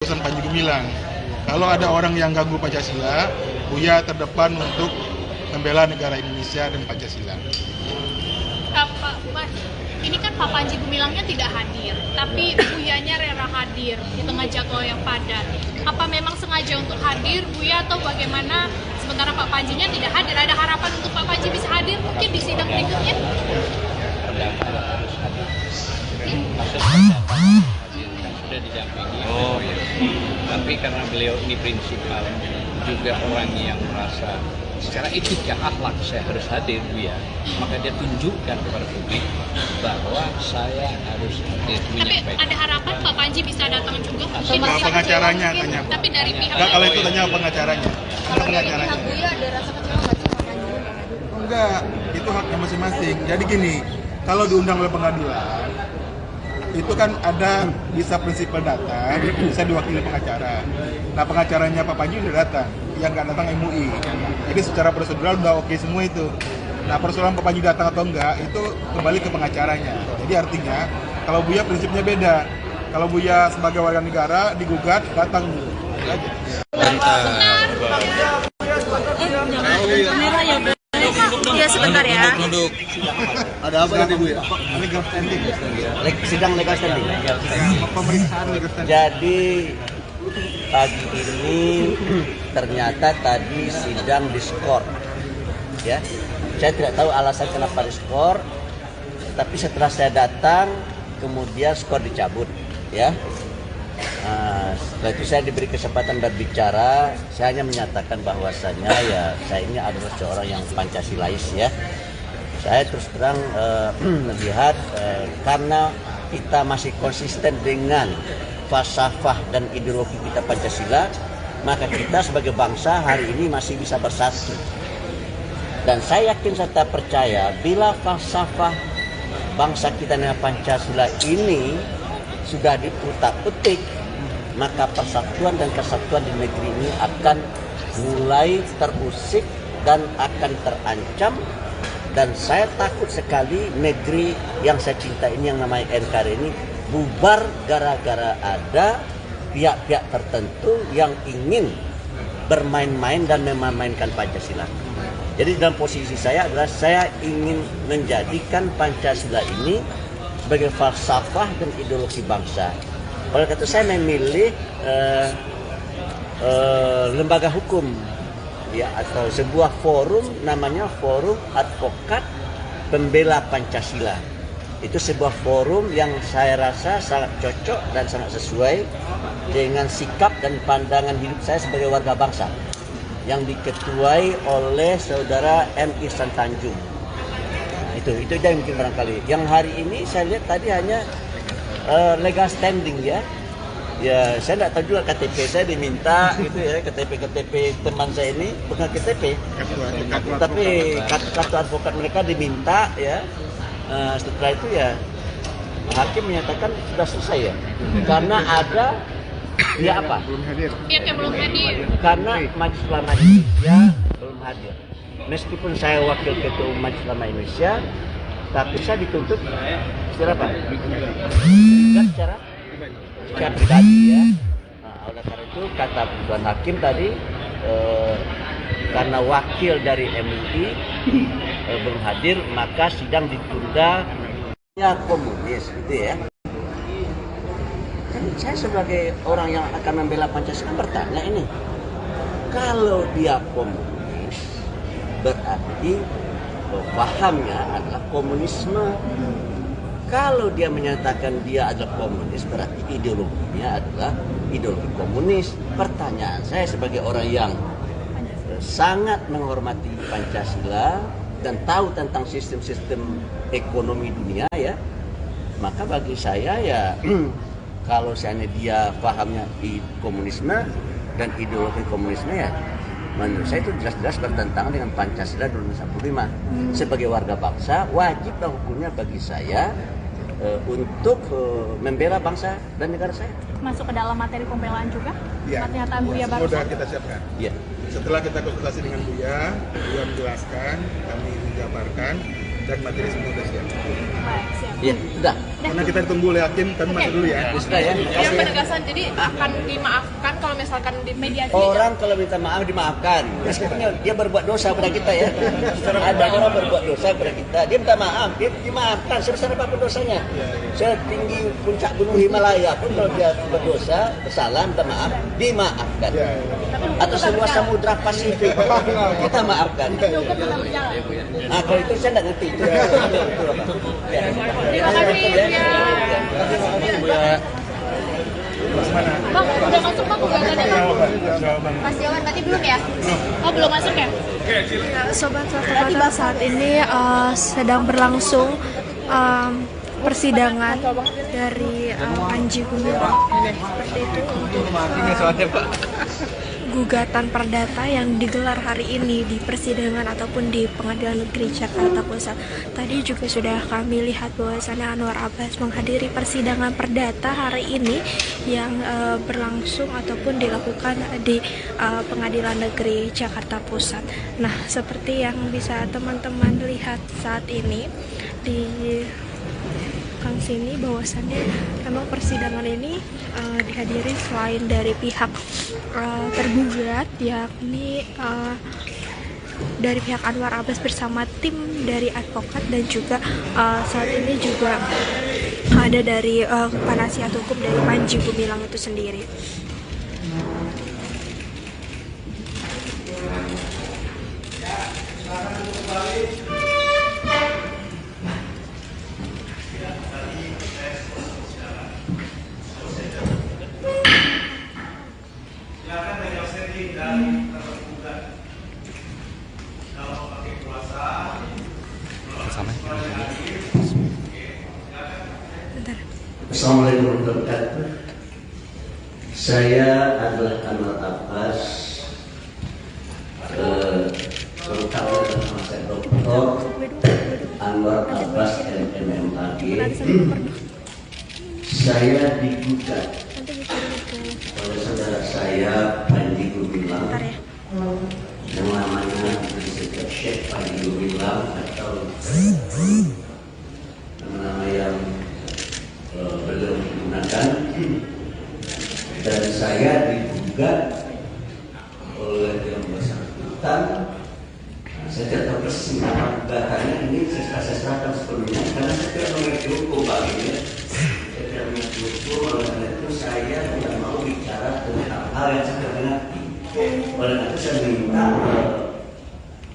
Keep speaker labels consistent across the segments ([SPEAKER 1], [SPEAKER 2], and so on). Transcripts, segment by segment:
[SPEAKER 1] Pesan Panji Gumilang, kalau ada orang yang ganggu Pancasila, Buya terdepan untuk membela negara Indonesia dan Pancasila.
[SPEAKER 2] Pak, ini kan Pak Panji Gumilangnya tidak hadir, tapi Buyanya rela hadir di tengah jadwal yang padat. Apa memang sengaja untuk hadir, Buya, atau bagaimana? Sementara Pak Panjinya tidak hadir, ada harapan untuk Pak Panji bisa hadir mungkin di sidang berikutnya?
[SPEAKER 3] Sudah didampingi. Oh ya. Tapi karena beliau ini prinsipal, juga orang yang merasa secara etika akhlak saya harus hadir, ya, maka dia tunjukkan kepada publik bahwa saya harus hadir.
[SPEAKER 2] Tapi ada harapan Pak Panji bisa datang juga?
[SPEAKER 1] Sama pengacaranya tanya.
[SPEAKER 2] Tapi dari pihak
[SPEAKER 1] kalau itu tanya pengacaranya.
[SPEAKER 4] Kalau dari pihak Buya ada rasa kecewa nggak sih Pak Panji?
[SPEAKER 1] Enggak, itu haknya masing-masing. Jadi gini, kalau diundang oleh pengadilan, itu kan ada bisa prinsipal datang, bisa diwakili pengacara. Nah, pengacaranya Pak Panji udah datang, yang nggak datang MUI. Jadi secara prosedural udah oke semua itu. Nah, persoalan Pak Panji datang atau enggak itu kembali ke pengacaranya. Jadi artinya kalau Buya prinsipnya beda. Kalau Buya sebagai warga negara digugat datang dulu.
[SPEAKER 4] Iya sebentar ya.
[SPEAKER 5] Ada apa tadi Bu ya?
[SPEAKER 1] Legal standing.
[SPEAKER 5] Sidang legal standing.
[SPEAKER 1] Pemeriksaan legal standing.
[SPEAKER 5] Jadi pagi ini ternyata tadi sidang diskor, ya. Saya tidak tahu alasan kenapa diskor, tapi setelah saya datang kemudian skor dicabut, ya. Setelah itu saya diberi kesempatan berbicara. Saya hanya menyatakan bahwasanya ya saya ini adalah seorang yang Pancasilais, ya. Saya terus terang melihat karena kita masih konsisten dengan falsafah dan ideologi kita Pancasila, maka kita sebagai bangsa hari ini masih bisa bersatu. Dan saya yakin serta percaya bila falsafah bangsa kita dengan Pancasila ini sudah diputar-petik, maka persatuan dan kesatuan di negeri ini akan mulai terusik dan akan terancam. Dan saya takut sekali negeri yang saya cinta ini yang namanya NKRI ini bubar gara-gara ada pihak-pihak tertentu yang ingin bermain-main dan memainkan Pancasila. Jadi dalam posisi saya adalah saya ingin menjadikan Pancasila ini sebagai falsafah dan ideologi bangsa. Oleh karena itu saya memilih lembaga hukum, ya, atau sebuah forum namanya Forum Advokat Pembela Pancasila. Itu sebuah forum yang saya rasa sangat cocok dan sangat sesuai dengan sikap dan pandangan hidup saya sebagai warga bangsa yang diketuai oleh saudara M. Ihsan Tanjung. Itu aja yang mungkin barangkali. Yang hari ini saya lihat tadi hanya legal standing, ya. Ya, saya tidak tahu juga KTP saya diminta gitu ya, KTP teman saya ini bukan KTP, tapi kartu advokat mereka diminta, ya. Setelah itu ya hakim menyatakan sudah selesai, ya, karena ada ya apa?
[SPEAKER 2] pihak yang belum hadir.
[SPEAKER 5] Karena Majelis Ulama Indonesia belum hadir. Meskipun saya wakil ketua Majelis Ulama Indonesia, tapi saya dituntut secara apa? Dan secara pribadi, ya. Nah, oleh karena itu kata Tuan Hakim tadi, karena wakil dari MUI belum hadir, maka sidang ditunda. Ya komunis, gitu ya. Kan saya sebagai orang yang akan membela Pancasila bertanya ini, kalau dia komunis berarti pahamnya adalah komunisme. Kalau dia menyatakan dia adalah komunis, berarti ideologinya adalah ideologi komunis. Pertanyaan saya sebagai orang yang sangat menghormati Pancasila dan tahu tentang sistem-sistem ekonomi dunia, ya, maka bagi saya ya kalau seandainya dia pahamnya komunisme dan ideologi komunisme, ya menurut saya itu jelas-jelas bertentangan dengan Pancasila 1945. Sebagai warga bangsa, wajiblah hukumnya bagi saya untuk membela bangsa dan negara saya.
[SPEAKER 2] Masuk ke dalam materi pembelaan juga?
[SPEAKER 1] Ya,
[SPEAKER 2] Pernyataan Buya baru.
[SPEAKER 1] sudah kita siapkan.
[SPEAKER 5] Ya.
[SPEAKER 1] Setelah kita konsultasi dengan Buya menjelaskan, kami menjabarkan, dan materi semua sudah siap.
[SPEAKER 2] Baik, siap.
[SPEAKER 5] Ya, sudah.
[SPEAKER 1] Karena kita ditunggu oleh hakim, kami masuk dulu ya.
[SPEAKER 5] Sudah ya.
[SPEAKER 4] Yang penegasan jadi akan dimaafkan kalau misalkan di mediasi.
[SPEAKER 5] Orang kalau minta maaf dimaafkan. Sebenarnya dia berbuat dosa pada kita ya. Ada orang berbuat dosa pada kita, dia minta maaf, dia dimaafkan sebesar apapun dosanya. Setinggi puncak gunung Himalaya pun kalau dia berdosa, bersalah, minta maaf, dimaafkan. Atau seluas samudra Pasifik, kita maafkan. Nah kalau itu saya tidak ngerti.
[SPEAKER 2] Terima kasih ya. Bang, udah masuk bang gugatannya bang?
[SPEAKER 4] Mas Jawan berarti belum ya?
[SPEAKER 2] Oh belum masuk ya?
[SPEAKER 6] Sobat Kata saat ini sedang berlangsung persidangan dari Panji Gumilang seperti itu untuk gugatan perdata yang digelar hari ini di persidangan ataupun di Pengadilan Negeri Jakarta Pusat. Tadi juga sudah kami lihat bahwasannya Anwar Abbas menghadiri persidangan perdata hari ini yang berlangsung ataupun dilakukan di Pengadilan Negeri Jakarta Pusat. Nah, seperti yang bisa teman-teman lihat saat ini di sini bahwasannya memang persidangan ini dihadiri selain dari pihak tergugat yakni dari pihak Anwar Abbas bersama tim dari advokat dan juga saat ini juga ada dari penasihat hukum dari Panji Gumilang itu sendiri.
[SPEAKER 5] Assalamualaikum warahmatullahi wabarakatuh. Saya adalah Anwar Abbas, lengkapnya nama saya Dr. Anwar Abbas MMAG. Saya digugat oleh saudara saya Panji Gumilang yang namanya disebut Syekh Panji Gumilang atau nama yang beliau menggunakan, dan saya digugat oleh yang bersangkutan. Saya tidak tahu persis nama gugatannya, ini saya serahkan sepenuhnya karena saya tidak mengerti hukum Pak ini. Saya tidak mengerti hukum, oleh karena itu saya tidak mau bicara tentang hal yang saya tidak mengerti. Oleh karena itu saya minta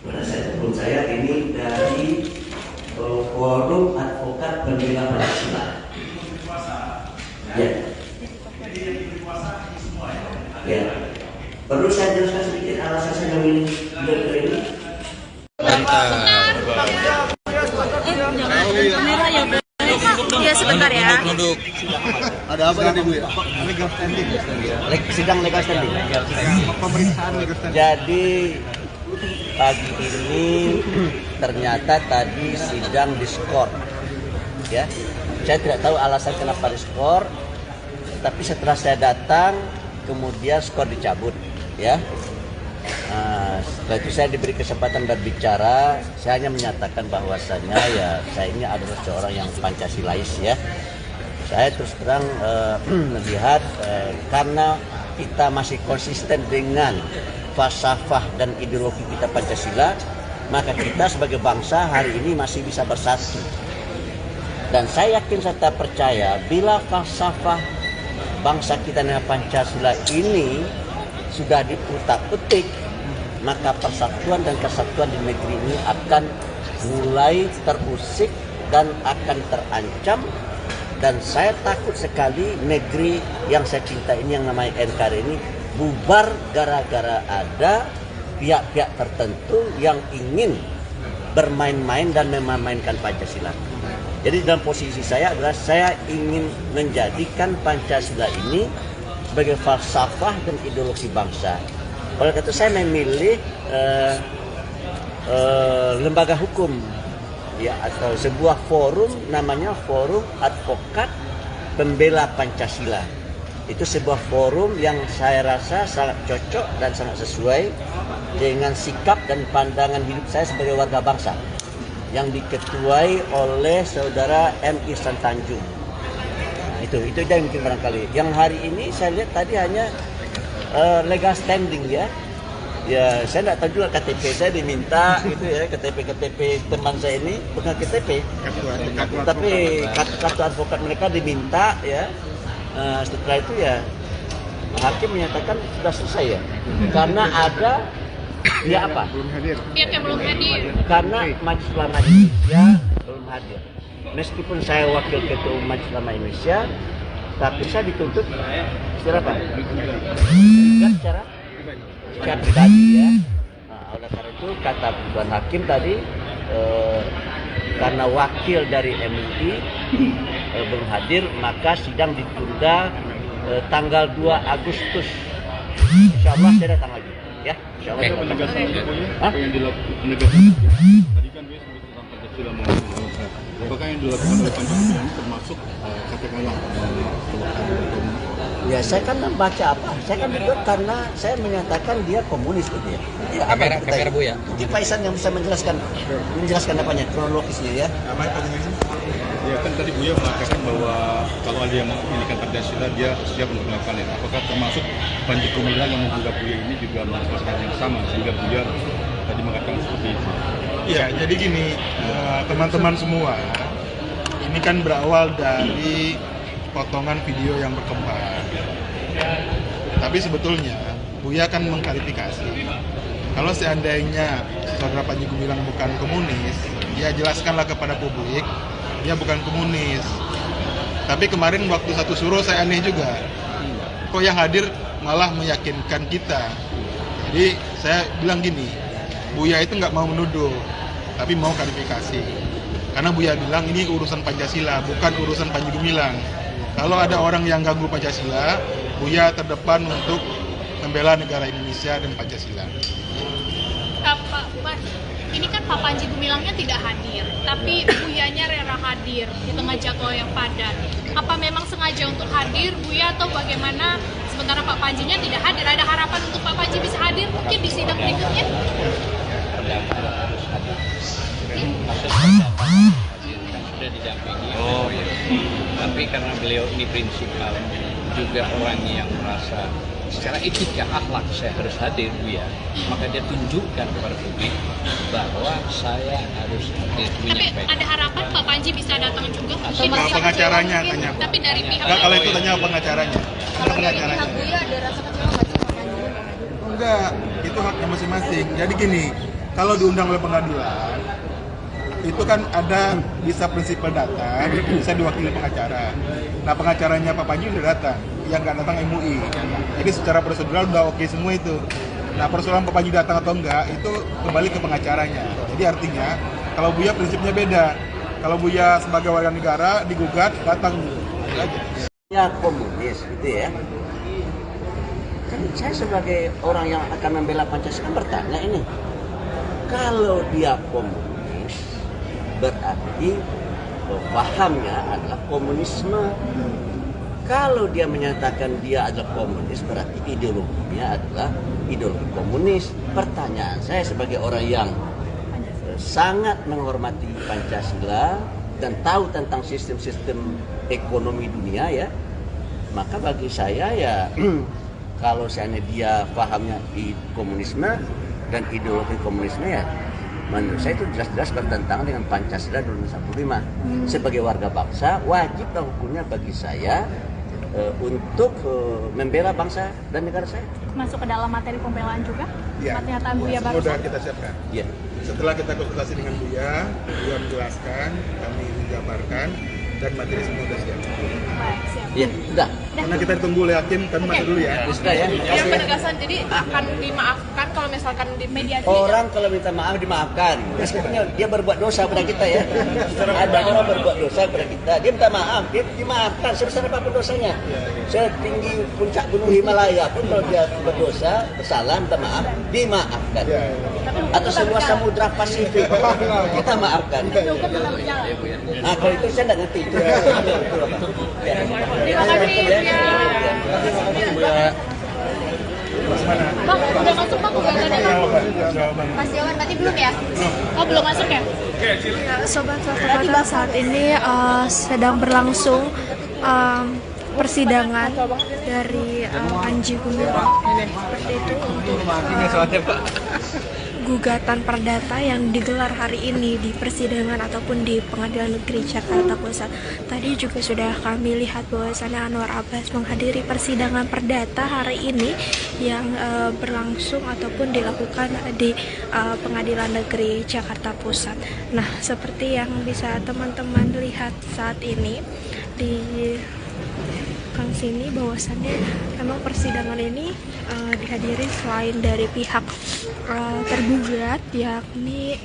[SPEAKER 5] penasihat hukum saya ini dari Forum Advokat Pembela Pancasila. Ya. Ya. Perlu saya jelaskan sedikit alasan saya memilih dokter ini?
[SPEAKER 4] Iya sebentar ya.
[SPEAKER 1] Ada apa tadi Bu ya? Legal standing.
[SPEAKER 5] Sidang legal standing.
[SPEAKER 1] Pemeriksaan legal standing.
[SPEAKER 5] Jadi pagi ini ternyata tadi sidang diskor. Ya. Saya tidak tahu alasan kenapa diskor, tapi setelah saya datang, kemudian skor dicabut, ya. Setelah itu saya diberi kesempatan berbicara. Saya hanya menyatakan bahwasannya ya saya ini adalah seorang yang Pancasilais, ya. Saya terus terang melihat karena kita masih konsisten dengan falsafah dan ideologi kita Pancasila, maka kita sebagai bangsa hari ini masih bisa bersatu. Dan saya yakin serta percaya bila falsafah bangsa kita dengan Pancasila ini sudah diutak-utik, maka persatuan dan kesatuan di negeri ini akan mulai terusik dan akan terancam. Dan saya takut sekali negeri yang saya cinta ini yang namanya NKRI ini bubar gara-gara ada pihak-pihak tertentu yang ingin bermain-main dan memainkan Pancasila. Jadi dalam posisi saya adalah saya ingin menjadikan Pancasila ini sebagai falsafah dan ideologi bangsa. Oleh karena itu saya memilih lembaga hukum, ya, atau sebuah forum namanya Forum Advokat Pembela Pancasila. Itu sebuah forum yang saya rasa sangat cocok dan sangat sesuai dengan sikap dan pandangan hidup saya sebagai warga bangsa. yang diketuai oleh saudara M. Ihsan Tanjung. Itu aja yang mungkin barangkali. Yang hari ini saya lihat tadi hanya legal standing ya. Ya, saya tidak tahu juga KTP saya diminta gitu ya, KTP teman saya ini bukan KTP, tapi kartu advokat mereka diminta ya. Setelah itu ya hakim menyatakan sudah selesai ya, karena ada ya apa?
[SPEAKER 2] Pihak yang belum hadir.
[SPEAKER 5] Karena Majelis Ulama Indonesia belum hadir. Meskipun saya wakil ketua Majelis Ulama Indonesia, tapi saya dituntut secara apa? Secara pribadi ya. Nah, oleh karena itu kata Tuan Hakim tadi karena wakil dari MUI belum hadir, maka sidang ditunda tanggal 2 Agustus. Insya Allah saya datang lagi ya. Insya Allah.
[SPEAKER 7] Penegasan apa yang dilakukan tadi kan dia sebut tentang Pancasila apakah yang dilakukan oleh Pancasila ini termasuk katakanlah
[SPEAKER 5] Ya saya kan membaca apa? Saya kan itu karena saya menyatakan dia komunis gitu ya. Ya
[SPEAKER 3] Kamera Bu ya.
[SPEAKER 5] Mungkin Pak Ihsan yang bisa menjelaskan apanya kronologisnya ya.
[SPEAKER 7] ya kan tadi Buya mengatakan bahwa kalau ada yang memiliki Pancasila dia siap untuk melakukan itu. Apakah termasuk Panji Gumilang yang menggugat Buya ini juga melakukan yang sama sehingga Buya tadi mengatakan seperti itu?
[SPEAKER 1] Ya, jadi gini, teman-teman semua, ini kan berawal dari potongan video yang berkembang. Tapi sebetulnya Buya kan mengklarifikasi. Kalau seandainya saudara Panji Gumilang bukan komunis, ya jelaskanlah kepada publik dia bukan komunis. Tapi kemarin waktu satu suruh saya aneh juga. Kok yang hadir malah meyakinkan kita. Jadi saya bilang gini, Buya itu nggak mau menuduh, tapi mau klarifikasi. Karena Buya bilang ini urusan Pancasila, bukan urusan Panji Gumilang. Kalau ada orang yang ganggu Pancasila, Buya terdepan untuk membela negara Indonesia dan Pancasila.
[SPEAKER 2] Pak Mas, ini kan Pak Panji Gumilangnya tidak hadir, tapi Buyanya rela hadir di tengah jadwal yang padat. Apa memang sengaja untuk hadir, Buya, atau bagaimana? Sementara Pak Panjinya tidak hadir, ada harapan untuk Pak Panji bisa hadir mungkin di sidang berikutnya?
[SPEAKER 3] Sudah didampingi. Tapi karena beliau ini prinsipal, juga orang yang merasa secara etika akhlak saya harus hadir Buya, maka dia tunjukkan kepada publik bahwa saya harus hadir menyampaikan.
[SPEAKER 2] Tapi ada harapan Pak Panji bisa datang juga?
[SPEAKER 1] Pengacaranya tanya.
[SPEAKER 2] Tapi dari pihak
[SPEAKER 1] Kalau itu tanya pengacaranya.
[SPEAKER 6] Kalau dari pihak Buya ada rasa kecewa nggak sih Pak Panji?
[SPEAKER 1] Enggak, itu haknya masing-masing. Jadi gini, kalau diundang oleh pengadilan, itu kan ada bisa prinsipal datang, bisa diwakili pengacara. Nah, pengacaranya Pak Panji udah datang, yang nggak datang MUI. Jadi secara prosedural udah oke semua itu. Nah, persoalan Pak Panji datang atau enggak itu kembali ke pengacaranya. Jadi artinya kalau Buya prinsipnya beda. Kalau Buya sebagai warga negara digugat datang gitu. Itu aja.
[SPEAKER 5] Ya komunis gitu ya. Kan saya sebagai orang yang akan membela Pancasila bertanya ini. Kalau dia komunis berarti pahamnya adalah komunisme. Kalau dia menyatakan dia adalah komunis berarti ideologinya adalah ideologi komunis. Pertanyaan saya sebagai orang yang sangat menghormati Pancasila dan tahu tentang sistem-sistem ekonomi dunia ya, maka bagi saya ya kalau seandainya dia pahamnya di komunisme dan ideologi komunisme ya menurut saya itu jelas-jelas bertentangan dengan Pancasila 2045. Sebagai warga bangsa, wajiblah hukumnya bagi saya untuk membela bangsa dan negara saya.
[SPEAKER 6] Masuk ke dalam materi pembelaan juga?
[SPEAKER 1] Ya,
[SPEAKER 6] Pernyataan Buya
[SPEAKER 1] semua
[SPEAKER 6] barusan?
[SPEAKER 1] sudah kita siapkan.
[SPEAKER 5] Ya.
[SPEAKER 1] Setelah kita konsultasi dengan Buya menjelaskan, kami menjabarkan, dan materi semua sudah siap.
[SPEAKER 6] Baik, siap.
[SPEAKER 5] Ya, sudah.
[SPEAKER 1] Karena kita ditunggu oleh hakim, kami masuk dulu ya.
[SPEAKER 5] Sudah ya.
[SPEAKER 4] Yang penegasan jadi akan dimaafkan kalau misalkan di mediasi.
[SPEAKER 5] Orang kalau minta maaf dimaafkan. Meskipun dia berbuat dosa pada kita ya. Ada orang berbuat dosa pada kita, dia minta maaf, dia dimaafkan sebesar apapun dosanya. Setinggi puncak gunung Himalaya pun kalau dia berdosa, bersalah, minta maaf, dimaafkan. Atau seluas samudra Pasifik, kita maafkan. Nah kalau itu saya tidak ngerti.
[SPEAKER 6] Terima kasih.
[SPEAKER 5] Ya.
[SPEAKER 6] Bang,
[SPEAKER 2] Udah masuk Pak gugatannya Pak? Mas Jawan berarti belum ya? Oh belum masuk ya?
[SPEAKER 6] Ya, Sobat Fakta, saat ini sedang berlangsung persidangan dari Panji Gumilang seperti itu untuk gugatan perdata yang digelar hari ini di persidangan ataupun di Pengadilan Negeri Jakarta Pusat. Tadi juga sudah kami lihat bahwasannya Anwar Abbas menghadiri persidangan perdata hari ini yang berlangsung ataupun dilakukan di Pengadilan Negeri Jakarta Pusat. Nah, seperti yang bisa teman-teman lihat saat ini di sini bahwasannya memang persidangan ini dihadiri selain dari pihak tergugat, yakni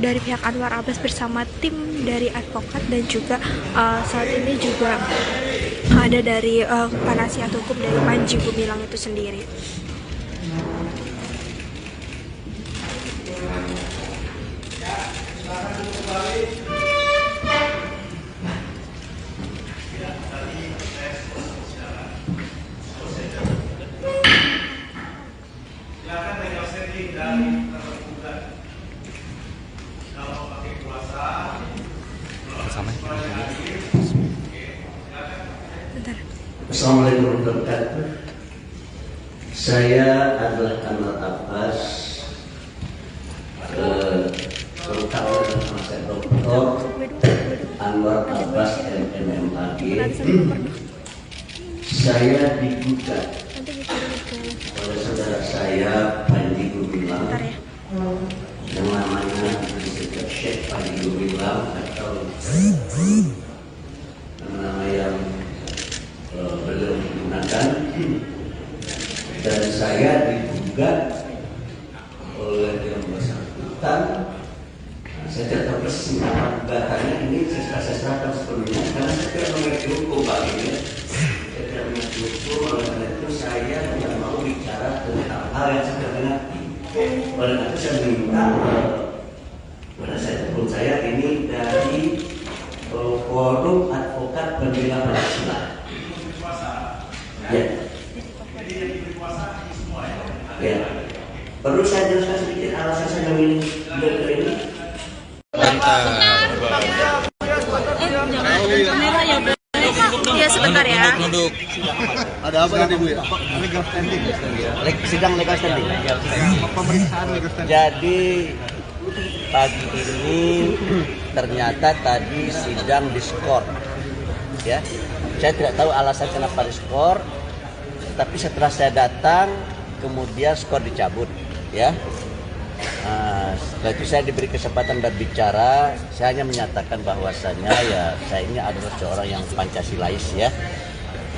[SPEAKER 6] dari pihak Anwar Abbas bersama tim dari advokat, dan juga saat ini juga ada dari penasihat hukum dari Panji Gumilang itu sendiri.
[SPEAKER 5] Assalamualaikum warahmatullahi wabarakatuh. Saya adalah Anwar Abbas, terutama nama saya Dr. Anwar Abbas MMAG. Saya digugat oleh saudara saya Panji Gumilang yang namanya disebut Syekh Panji Gumilang atau nama yang beliau menggunakan, dan saya digugat oleh yang bersangkutan. Saya tidak tahu persis nama gugatannya, ini saya serahkan sepenuhnya karena saya tidak mengerti hukum Pak ini. Saya tidak mengerti hukum, oleh karena itu saya tidak mau bicara tentang hal yang saya tidak mengerti. Oleh karena itu saya minta pada saya ini dari Forum Advokat Pembela Pancasila. Ya. Ya. Perlu saya jelaskan sedikit alasan saya memilih beliau ini?
[SPEAKER 6] Iya, sebentar ya.
[SPEAKER 1] Ada apa tadi Bu ya? Legal standing.
[SPEAKER 5] Sidang legal standing.
[SPEAKER 1] Pemeriksaan legal standing.
[SPEAKER 5] Jadi pagi ini ternyata tadi sidang diskor. Ya. Saya tidak tahu alasan kenapa diskor, tapi setelah saya datang, kemudian skor dicabut, ya. Setelah itu saya diberi kesempatan berbicara. Saya hanya menyatakan bahwasannya ya saya ini adalah seorang yang Pancasilais, ya.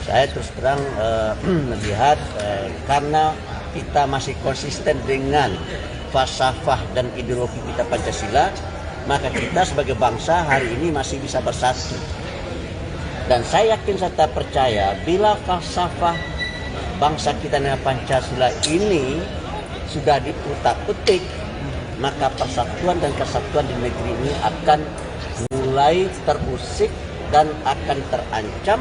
[SPEAKER 5] Saya terus terang melihat karena kita masih konsisten dengan falsafah dan ideologi kita Pancasila, maka kita sebagai bangsa hari ini masih bisa bersatu. Dan saya yakin serta percaya bila falsafah bangsa kita dengan Pancasila ini sudah diputar-petik, maka persatuan dan kesatuan di negeri ini akan mulai terusik dan akan terancam.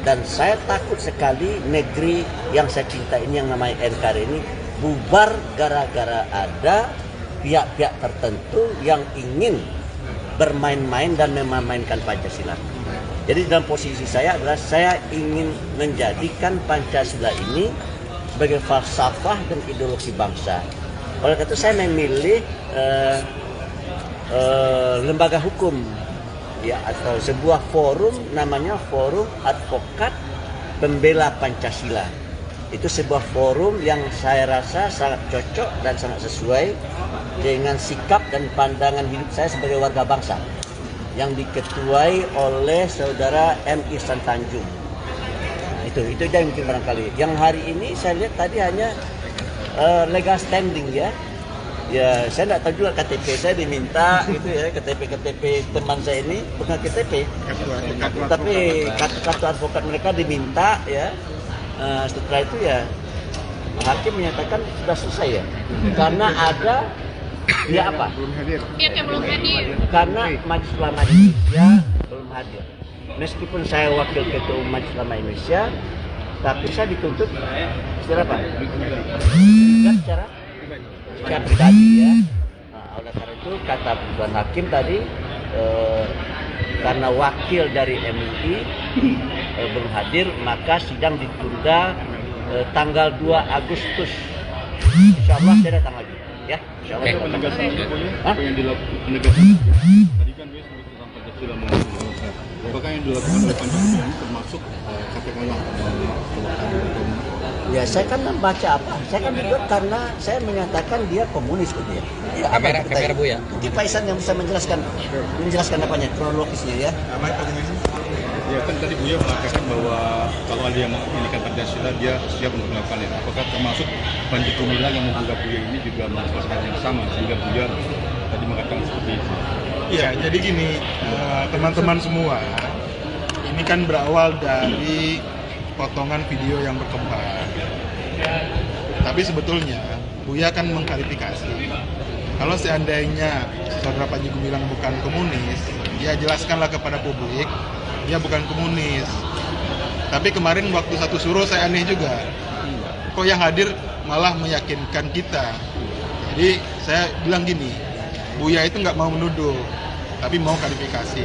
[SPEAKER 5] Dan saya takut sekali negeri yang saya cinta ini, yang namanya NKRI ini, bubar gara-gara ada pihak-pihak tertentu yang ingin bermain-main dan memainkan Pancasila. Jadi dalam posisi saya adalah saya ingin menjadikan Pancasila ini sebagai falsafah dan ideologi bangsa. Oleh karena itu saya memilih lembaga hukum, ya, atau sebuah forum namanya Forum Advokat Pembela Pancasila. Itu sebuah forum yang saya rasa sangat cocok dan sangat sesuai dengan sikap dan pandangan hidup saya sebagai warga bangsa, yang diketuai oleh saudara M. Ihsan Tanjung. Nah, itu dia mungkin barangkali. Yang hari ini saya lihat tadi hanya legal standing, ya. Ya, saya tidak tahu juga KTP saya diminta gitu ya, KTP teman saya ini bukan KTP, tapi kartu advokat mereka diminta, ya. Setelah itu ya hakim menyatakan sudah selesai, ya, karena ada ya apa?
[SPEAKER 2] Pihak yang belum hadir.
[SPEAKER 5] Karena Majelis Ulama Indonesia belum hadir. Meskipun saya wakil ketua Majelis Ulama Indonesia, tapi saya dituntut secara apa? Juga secara pribadi ya. Nah, oleh karena itu kata Tuan Hakim tadi karena wakil dari MUI belum hadir, maka sidang ditunda tanggal 2 Agustus. Insya Allah saya datang lagi ya. Insya Allah.
[SPEAKER 7] Penegasan apa yang dilakukan tadi kan Buya sebut tentang Pancasila mengatakan apakah yang dilakukan oleh Pancasila ini termasuk katakanlah
[SPEAKER 5] Ya saya kan membaca apa? Saya kan juga karena saya menyatakan dia komunis gitu ya. Ya apa kamera Bu ya? Mungkin Pak Isan yang bisa menjelaskan apanya kronologisnya ya.
[SPEAKER 1] Apa itu?
[SPEAKER 7] Ya kan tadi Buya mengatakan bahwa kalau ada yang menginginkan Pancasila dia siap untuk melakukannya. Apakah termasuk Panji Gumilang yang menggugat Buya ini juga melakukan yang sama sehingga Buya tadi mengatakan seperti itu?
[SPEAKER 1] Iya, jadi gini, teman-teman semua, ini kan berawal dari potongan video yang berkembang. Tapi sebetulnya Buya kan mengklarifikasi. Kalau seandainya saudara Panji Gumilang bukan komunis, ya jelaskanlah kepada publik dia bukan komunis. Tapi kemarin waktu satu suruh saya aneh juga. Kok yang hadir malah meyakinkan kita. Jadi saya bilang gini, Buya itu nggak mau menuduh, tapi mau klarifikasi.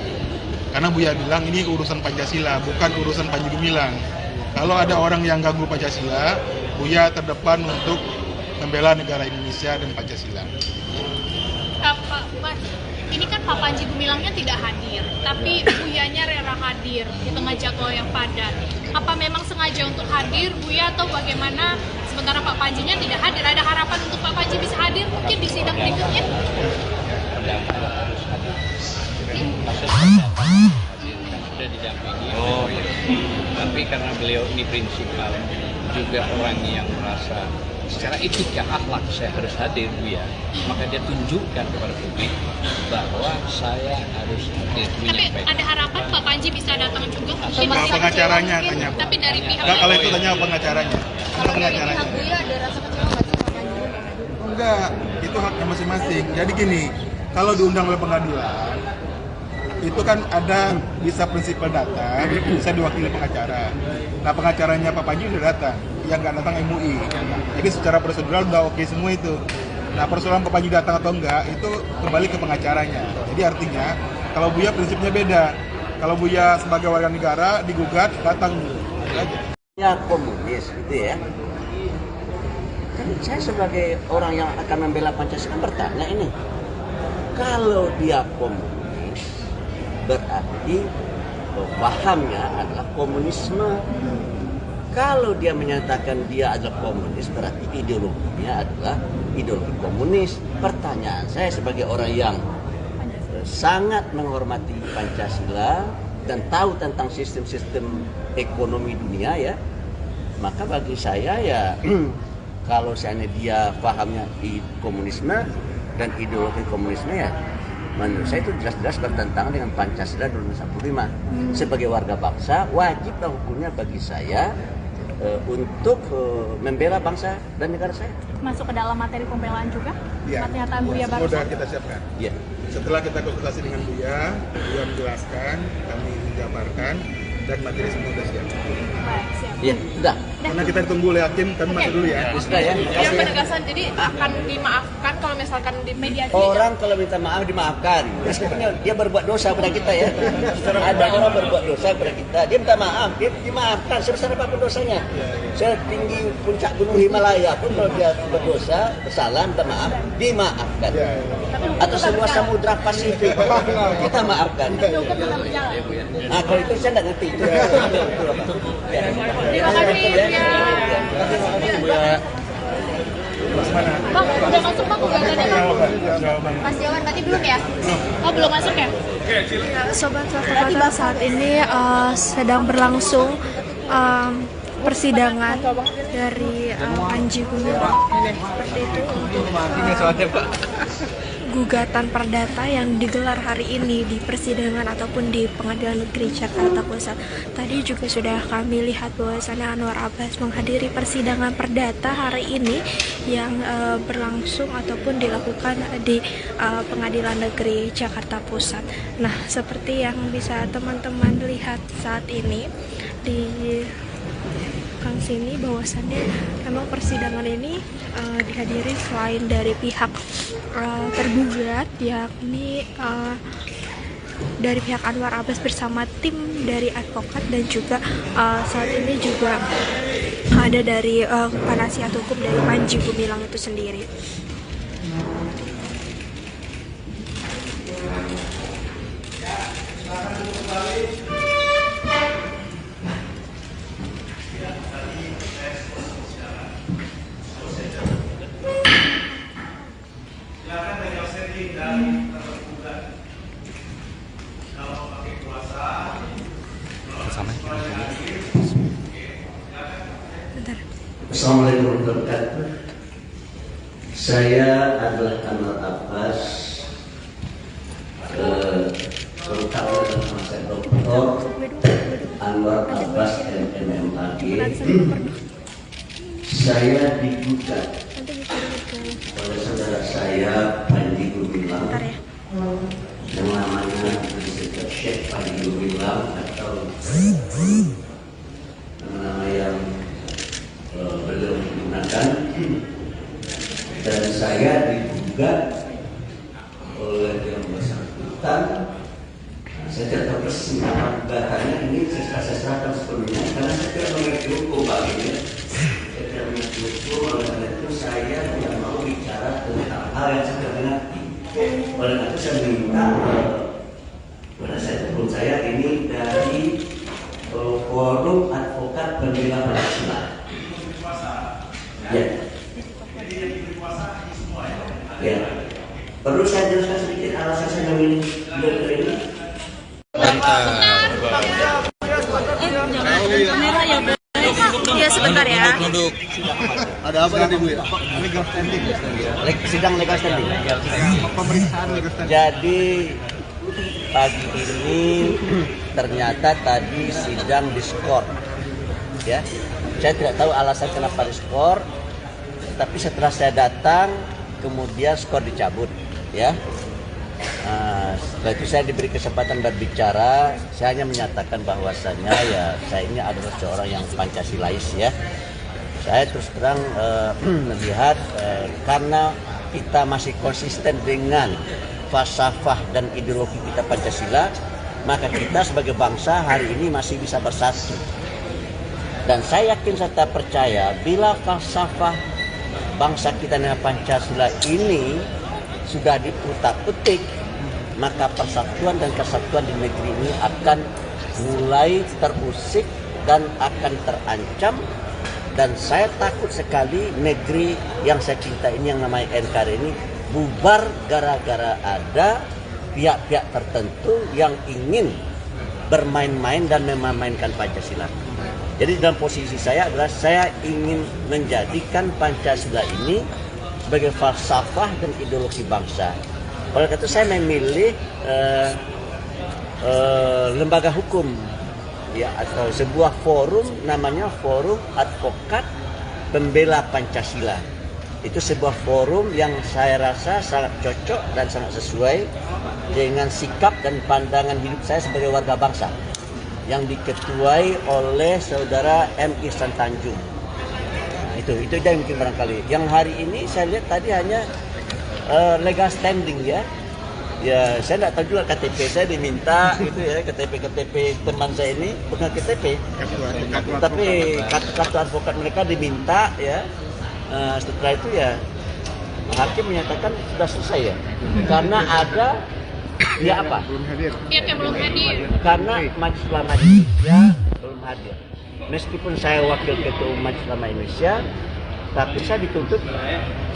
[SPEAKER 1] Karena Buya bilang ini urusan Pancasila, bukan urusan Panji Gumilang. Kalau ada orang yang ganggu Pancasila, Buya terdepan untuk membela negara Indonesia dan Pancasila.
[SPEAKER 2] Mas, ini kan Pak Panji Gumilangnya tidak hadir, tapi Buyanya rela hadir di tengah jadwal yang padat. Apa memang sengaja untuk hadir, Buya, atau bagaimana? Sementara Pak Panjinya tidak hadir, ada harapan untuk Pak Panji bisa hadir mungkin di sidang berikutnya?
[SPEAKER 3] Maksudnya sudah didampingi. Tapi karena beliau ini prinsipal, juga orang yang merasa secara etika akhlak saya harus hadir Buya, maka dia tunjukkan kepada publik bahwa saya harus hadir.
[SPEAKER 2] Tapi ada harapan Pak Panji bisa datang juga?
[SPEAKER 1] Nah, pengacaranya tanya.
[SPEAKER 2] Tapi dari pihak
[SPEAKER 1] Enggak, kalau itu tanya pengacaranya.
[SPEAKER 4] Kalau dari pihak Buya ada rasa kecewa nggak sih Pak Panji?
[SPEAKER 1] Enggak, itu haknya masing-masing. Jadi gini, kalau diundang oleh pengadilan, itu kan ada bisa prinsipal datang, bisa diwakili pengacara. Nah, pengacaranya Pak Panji udah datang, yang nggak datang MUI. Jadi secara prosedural udah oke semua itu. Nah, persoalan Pak Panji datang atau enggak, itu kembali ke pengacaranya. Jadi artinya, kalau Buya prinsipnya beda. Kalau Buya sebagai warga negara digugat, datang dulu. Itu aja.
[SPEAKER 5] Ya komunis gitu ya. Kan saya sebagai orang yang akan membela Pancasila bertanya ini, kalau dia komunis berarti pahamnya adalah komunisme. Kalau dia menyatakan dia adalah komunis berarti ideologinya adalah ideologi komunis. Pertanyaan saya sebagai orang yang sangat menghormati Pancasila dan tahu tentang sistem-sistem ekonomi dunia ya, maka bagi saya ya kalau seandainya dia pahamnya komunisme dan ideologi komunisme ya menurut saya itu jelas-jelas bertentangan dengan Pancasila 2045. Sebagai warga bangsa wajiblah hukumnya bagi saya untuk membela bangsa dan negara saya.
[SPEAKER 2] masuk ke dalam materi pembelaan juga?
[SPEAKER 1] Ya,
[SPEAKER 2] Pernyataan Buya
[SPEAKER 1] sudah
[SPEAKER 2] barusan?
[SPEAKER 1] kita siapkan.
[SPEAKER 5] Ya.
[SPEAKER 1] Setelah kita konsultasi dengan Buya menjelaskan, kami menjabarkan, dan materi semua sudah siap.
[SPEAKER 2] Baik, siap.
[SPEAKER 5] Iya, sudah.
[SPEAKER 1] Karena kita ditunggu oleh hakim, kami masuk dulu ya.
[SPEAKER 5] Sudah ya.
[SPEAKER 4] Ya penegasan, jadi akan dimaafkan kalau misalkan di media
[SPEAKER 5] Orang kalau minta maaf dimaafkan. Meskipun dia berbuat dosa pada kita ya. Ada orang berbuat dosa pada kita, dia minta maaf, dia dimaafkan sebesar apapun dosanya. Setinggi puncak gunung Himalaya pun kalau dia berdosa, bersalah, minta maaf, dimaafkan. Atau seluas samudra Pasifik, kita maafkan. Nah kalau itu saya tidak ngerti.
[SPEAKER 2] Terima kasih, Buya. Bang, udah masuk Bang gugatannya Bang? Mas Jawan, berarti belum ya? Oh, belum masuk ya?
[SPEAKER 6] Sobat Fakta, saat ini sedang berlangsung persidangan dari Panji Gumilang seperti itu untuk gugatan perdata yang digelar hari ini di persidangan ataupun di Pengadilan Negeri Jakarta Pusat. Tadi juga sudah kami lihat bahwasannya Anwar Abbas menghadiri persidangan perdata hari ini yang berlangsung ataupun dilakukan di Pengadilan Negeri Jakarta Pusat. Nah, seperti yang bisa teman-teman lihat saat ini di belakang sini bahwasannya memang persidangan ini dihadiri selain dari pihak tergugat, yakni dari pihak Anwar Abbas bersama tim dari advokat, dan juga saat ini juga ada dari penasihat hukum dari Panji Gumilang itu sendiri. Bentar.
[SPEAKER 5] Assalamualaikum warahmatullahi wabarakatuh. Saya adalah Anwar Abbas, lengkapnya nama saya Dr. Anwar Abbas MMAG. Saya digugat oleh saudara saya Panji Gumilang yang namanya disebut Syekh Panji Gumilang atau nama yang beliau menggunakan, dan saya digugat oleh yang bersangkutan. Saya tidak tahu persis nama gugatannya, ini saya serahkan sepenuhnya karena saya tidak mengerti hukum baginya. Saya tidak mengerti hukum, oleh karena itu saya tidak mau bicara tentang hal yang saya tidak mengerti. Oleh karena itu saya minta penasihat hukum saya ini dari Forum Advokat Pembela Pancasila. Ya. Ya. Perlu saya jelaskan sedikit alasan saya memilih dokter ini?
[SPEAKER 6] Iya, sebentar ya.
[SPEAKER 1] Ada apa tadi Bu ya? Legal standing.
[SPEAKER 5] Sidang legal standing.
[SPEAKER 1] Pemeriksaan legal standing.
[SPEAKER 5] Jadi pagi ini ternyata tadi sidang diskor. Ya. Saya tidak tahu alasan kenapa diskor, tapi setelah saya datang kemudian skor dicabut, ya. Setelah itu saya diberi kesempatan berbicara. Saya hanya menyatakan bahwasannya ya saya ini adalah seorang yang Pancasilais, ya. Saya terus terang melihat karena kita masih konsisten dengan falsafah dan ideologi kita Pancasila, maka kita sebagai bangsa hari ini masih bisa bersatu. Dan saya yakin serta percaya bila falsafah bangsa kita dengan Pancasila ini sudah diputar-petik, maka persatuan dan kesatuan di negeri ini akan mulai terusik dan akan terancam. Dan saya takut sekali negeri yang saya cinta ini yang namanya NKRI ini bubar gara-gara ada pihak-pihak tertentu yang ingin bermain-main dan memainkan Pancasila. Jadi dalam posisi saya adalah saya ingin menjadikan Pancasila ini sebagai falsafah dan ideologi bangsa. Oleh karena itu saya memilih lembaga hukum, ya, atau sebuah forum namanya Forum Advokat Pembela Pancasila. Itu sebuah forum yang saya rasa sangat cocok dan sangat sesuai dengan sikap dan pandangan hidup saya sebagai warga bangsa, yang diketuai oleh saudara M. Ihsan Tanjung. Itu aja yang mungkin barangkali. Yang hari ini saya lihat tadi hanya legal standing, ya. Ya, saya tidak tahu juga KTP saya diminta gitu ya, KTP teman saya ini bukan KTP, tapi kartu advokat mereka diminta, ya. Setelah itu ya hakim menyatakan sudah selesai, ya, karena ada ya apa?
[SPEAKER 2] Pihak yang belum hadir.
[SPEAKER 5] Karena Majelis Ulama Indonesia belum hadir. Meskipun saya wakil ketua Majelis Ulama Indonesia, tapi saya dituntut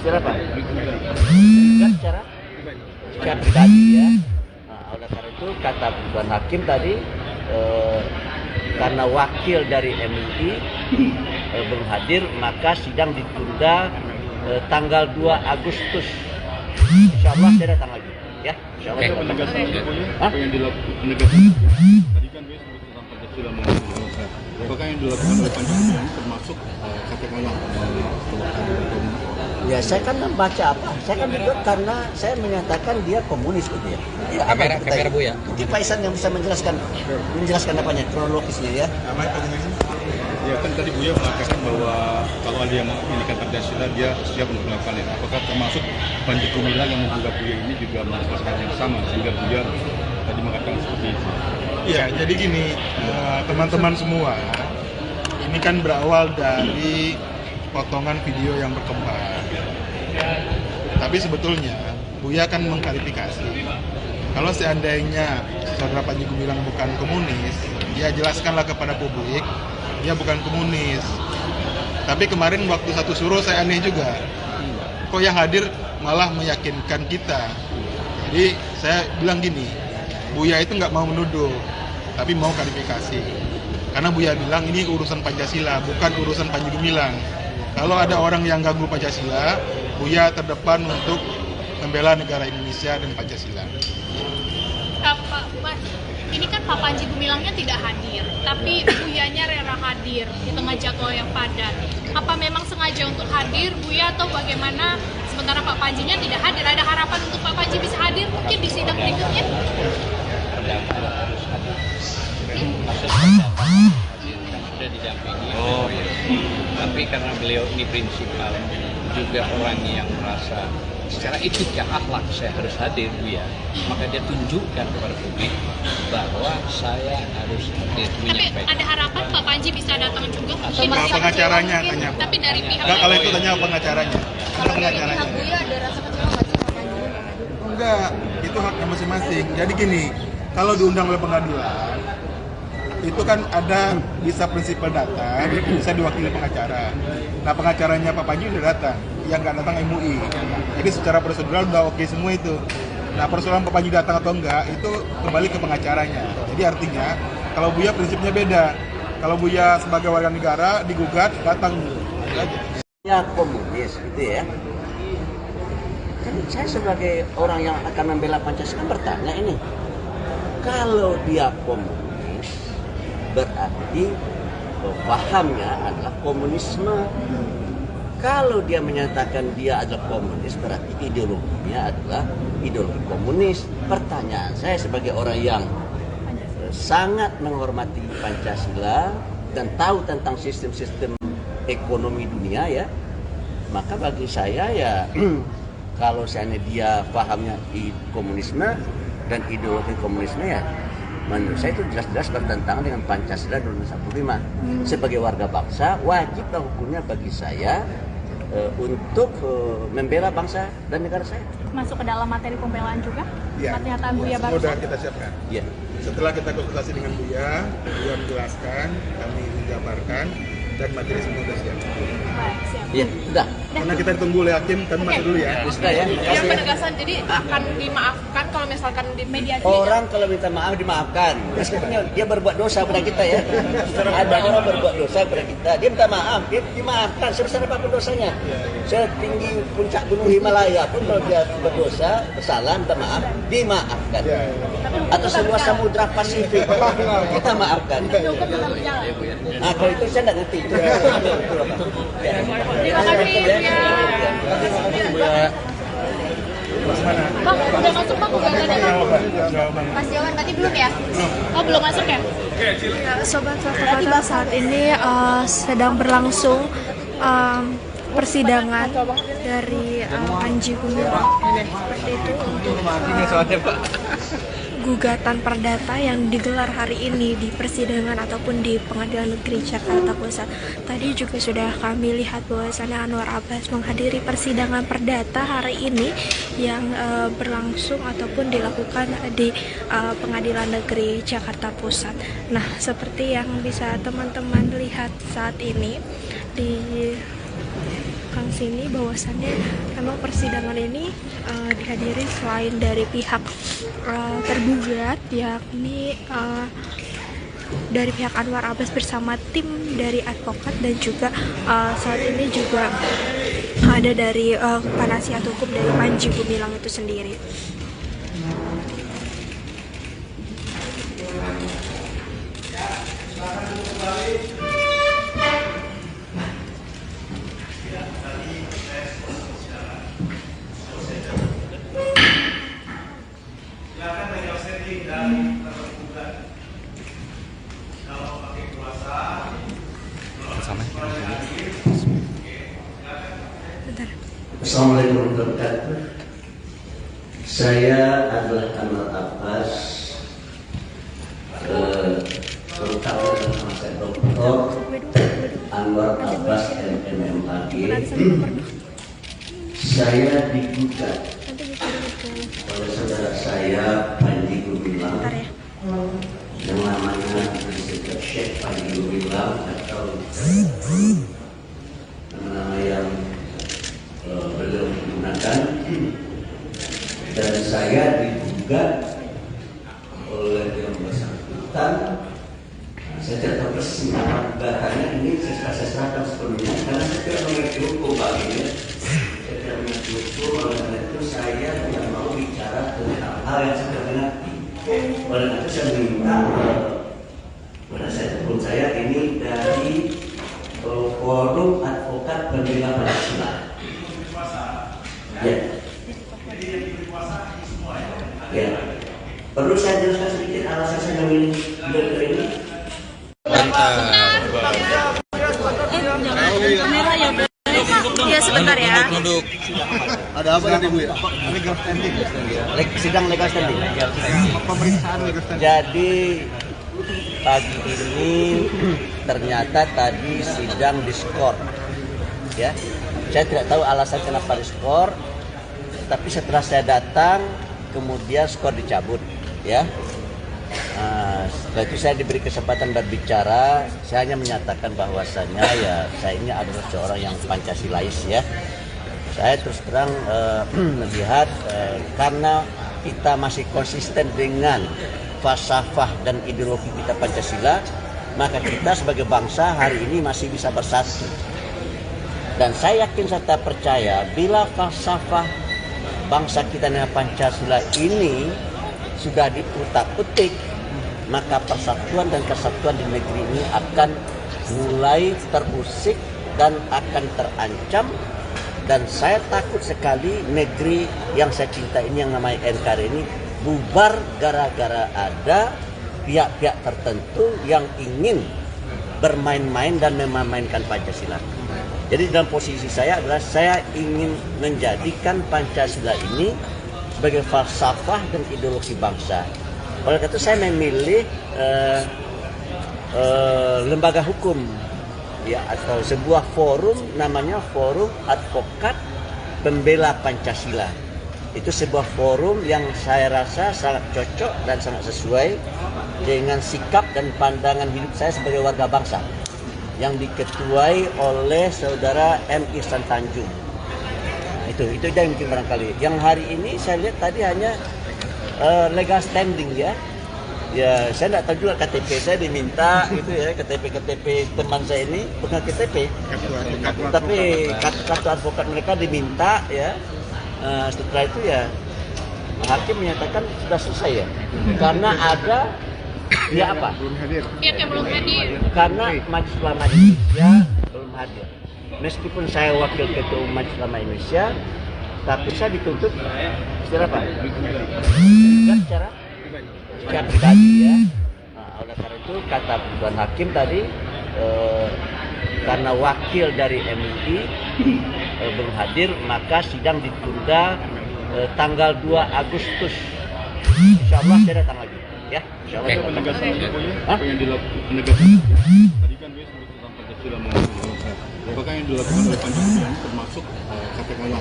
[SPEAKER 5] secara apa? Secara pribadi, ya. Nah, oleh karena itu kata Tuan Hakim tadi, karena wakil dari MUI belum hadir, maka sidang ditunda tanggal 2 Agustus. Insya Allah saya datang lagi, ya. Insya Allah.
[SPEAKER 7] Apa yang dilakukan tadi kan dia sebut tentang Pancasila mengakui bangsa. Apakah yang dilakukan oleh Pancasila ini termasuk katakanlah
[SPEAKER 5] Ya, saya kan membaca apa? Saya kan itu karena saya menyatakan dia komunis, gitu ya. Ya,
[SPEAKER 3] kamera Bu ya.
[SPEAKER 5] Nanti Pak Ihsan yang bisa menjelaskan apanya kronologisnya, ya.
[SPEAKER 7] Ya kan tadi Buya mengatakan bahwa kalau ada yang menginginkan Pancasila dia siap untuk melakukannya. Apakah termasuk Panji Gumilang yang menggugat Buya ini juga melakukan yang sama sehingga Buya tadi mengatakan seperti itu?
[SPEAKER 1] Iya, jadi gini, teman-teman semua, ini kan berawal dari potongan video yang berkembang. Tapi sebetulnya Buya kan mengklarifikasi. Kalau seandainya saudara Panji Gumilang bukan komunis, dia jelaskanlah kepada publik, dia bukan komunis. Tapi kemarin waktu satu suruh saya aneh juga. Kok yang hadir malah meyakinkan kita. Jadi saya bilang gini, Buya itu nggak mau menuduh, tapi mau klarifikasi. Karena Buya bilang ini urusan Pancasila, bukan urusan Panji Gumilang. Kalau ada orang yang ganggu Pancasila, Buya terdepan untuk membela negara Indonesia dan Pancasila.
[SPEAKER 2] Mas, ini kan Pak Panji Gumilangnya tidak hadir, tapi Buyanya rela hadir di tengah jadwal yang padat. Apa memang sengaja untuk hadir, Buya, atau bagaimana? Sementara Pak Panjinya tidak hadir, ada harapan untuk Pak Panji bisa hadir mungkin di sidang berikutnya?
[SPEAKER 3] Sudah didampingi. Tapi karena beliau ini prinsipal, juga orang yang merasa secara etika akhlak saya harus hadir, Buya, maka dia tunjukkan kepada publik bahwa saya harus hadir
[SPEAKER 2] Tapi
[SPEAKER 3] menyampaikan.
[SPEAKER 2] ada harapan Pak Panji bisa datang juga mungkin
[SPEAKER 1] Nah, pengacaranya tanya.
[SPEAKER 2] tapi dari pihak
[SPEAKER 1] Enggak, kalau itu tanya pengacaranya. Kalau pengacaranya.
[SPEAKER 4] Buya ada rasa kecewa nggak sih Pak Panji?
[SPEAKER 1] Enggak, itu haknya masing-masing. Jadi gini, kalau diundang oleh pengadilan, itu kan ada bisa prinsipal datang, bisa diwakili pengacara. Nah, pengacaranya Pak Panji udah datang, yang nggak datang MUI. Jadi secara prosedural udah oke semua itu. Nah, persoalan Pak Panji datang atau enggak, itu kembali ke pengacaranya. Jadi artinya, kalau Buya prinsipnya beda. Kalau Buya sebagai warga negara digugat, datang dulu. Itu aja.
[SPEAKER 5] Ya komunis gitu ya. Kan saya sebagai orang yang akan membela Pancasila bertanya ini, kalau dia komunis berarti pahamnya adalah komunisme. Kalau dia menyatakan dia adalah komunis berarti ideologinya adalah ideologi komunis. Pertanyaan saya sebagai orang yang sangat menghormati Pancasila dan tahu tentang sistem-sistem ekonomi dunia ya, maka bagi saya ya kalau seandainya dia pahamnya komunisme dan ideologi komunisme ya menurut saya itu jelas-jelas bertentangan dengan Pancasila 1945. Sebagai warga bangsa wajiblah hukumnya bagi saya untuk membela bangsa dan negara saya.
[SPEAKER 8] Masuk ke dalam materi pembelaan juga?
[SPEAKER 1] Iya.
[SPEAKER 8] Pernyataan Buya
[SPEAKER 1] Semua
[SPEAKER 8] barusan?
[SPEAKER 1] sudah kita siapkan.
[SPEAKER 5] Iya.
[SPEAKER 1] Setelah kita konsultasi dengan Buya menjelaskan, kami menjabarkan, dan materi semua sudah siap.
[SPEAKER 8] Baik, siap.
[SPEAKER 5] Iya, sudah.
[SPEAKER 1] Karena kita ditunggu oleh hakim, kami masuk dulu ya.
[SPEAKER 5] Sudah ya.
[SPEAKER 4] Yang penegasan jadi akan dimaafkan kalau misalkan di
[SPEAKER 8] Mediasi.
[SPEAKER 5] Orang kalau minta maaf dimaafkan. Meskipun dia berbuat dosa pada kita ya. Ada orang berbuat dosa pada kita, dia minta maaf, dia dimaafkan sebesar apapun dosanya. Setinggi puncak gunung Himalaya pun kalau dia berdosa, bersalah, minta maaf, dimaafkan. Atau seluas samudra Pasifik, kita maafkan. Nah kalau itu saya tidak ngerti.
[SPEAKER 2] Terima kasih, Buya. Bang, udah masuk Bang gugatannya Bang? Mas Jawan, berarti belum ya? Oh, belum masuk ya?
[SPEAKER 6] Sobat Fakta saat ini sedang berlangsung persidangan dari Panji Gumilang seperti itu untuk gugatan perdata yang digelar hari ini di persidangan ataupun di Pengadilan Negeri Jakarta Pusat. Tadi juga sudah kami lihat bahwasannya Anwar Abbas menghadiri persidangan perdata hari ini yang berlangsung ataupun dilakukan di Pengadilan Negeri Jakarta Pusat. Nah, seperti yang bisa teman-teman lihat saat ini di sini bahwasannya memang persidangan ini dihadiri selain dari pihak tergugat, yakni dari pihak Anwar Abbas bersama tim dari advokat, dan juga saat ini juga ada dari penasihat hukum dari Panji Gumilang itu sendiri.
[SPEAKER 5] Assalamualaikum warahmatullahi wabarakatuh. Saya adalah Anwar Abbas, terutama nama saya Dr. Anwar Abbas MMAG. Saya digugat oleh saudara saya Panji Gumilang yang namanya disebut Syekh Panji Gumilang atau nama yang beliau menggunakan, dan saya digugat oleh yang bersangkutan. Saya tidak tahu persis apa gugatannya, ini saya serahkan sepenuhnya karena saya tidak mengerti hukum baginya. Saya tidak mengerti hukum, oleh karena itu saya tidak mau bicara tentang hal yang saya tidak mengerti. Oleh karena itu saya minta penasihat hukum saya ini dari Forum Advokat Pembela Pancasila. Ya. Ya. Perlu saya jelaskan sedikit alasan saya memilih beliau ini?
[SPEAKER 6] Kamera ya, iya sebentar ya.
[SPEAKER 1] Ada apa tadi Bu ya? Legal standing.
[SPEAKER 5] Sidang legal standing.
[SPEAKER 1] Pemeriksaan legal standing.
[SPEAKER 5] Jadi pagi ini ternyata tadi sidang diskor. Ya. Saya tidak tahu alasan kenapa diskor, tapi setelah saya datang kemudian skor dicabut, ya. Setelah itu saya diberi kesempatan berbicara. Saya hanya menyatakan bahwasanya ya saya ini adalah seorang yang Pancasilais, ya. Saya terus terang melihat karena kita masih konsisten dengan falsafah dan ideologi kita Pancasila, maka kita sebagai bangsa hari ini masih bisa bersatu. Dan saya yakin serta percaya bila falsafah bangsa kita dengan Pancasila ini sudah diutak-utik, maka persatuan dan kesatuan di negeri ini akan mulai terusik dan akan terancam. Dan saya takut sekali negeri yang saya cinta ini yang namanya NKRI ini bubar gara-gara ada pihak-pihak tertentu yang ingin bermain-main dan memainkan Pancasila. Jadi dalam posisi saya adalah saya ingin menjadikan Pancasila ini sebagai falsafah dan ideologi bangsa. Oleh karena itu saya memilih lembaga hukum, ya, atau sebuah forum namanya Forum Advokat Pembela Pancasila. Itu sebuah forum yang saya rasa sangat cocok dan sangat sesuai dengan sikap dan pandangan hidup saya sebagai warga bangsa, yang diketuai oleh saudara M. Ihsan Tanjung. Itu aja yang mungkin barangkali. Yang hari ini saya lihat tadi hanya legal standing, ya. Ya, saya tidak tahu juga KTP saya diminta gitu ya, KTP teman saya ini bukan KTP, tapi kartu advokat mereka diminta, ya. Setelah itu ya hakim menyatakan sudah selesai, ya, karena ada ya apa?
[SPEAKER 2] Pihak yang belum hadir.
[SPEAKER 5] Karena Majelis Ulama Indonesia belum hadir. Meskipun saya wakil ketua Majelis Ulama Indonesia, tapi saya dituntut secara apa? Secara pribadi, ya. Oleh karena itu kata Tuan Hakim tadi, karena wakil dari MUI belum hadir, maka sidang ditunda tanggal 2 Agustus. Insya Allah saya datang lagi, ya. Insya Allah.
[SPEAKER 7] Penegasan apa yang dilakukan penegasan tadi kan dia sebut tentang Pancasila mengenai apakah yang dilakukan oleh Pancasila termasuk katakanlah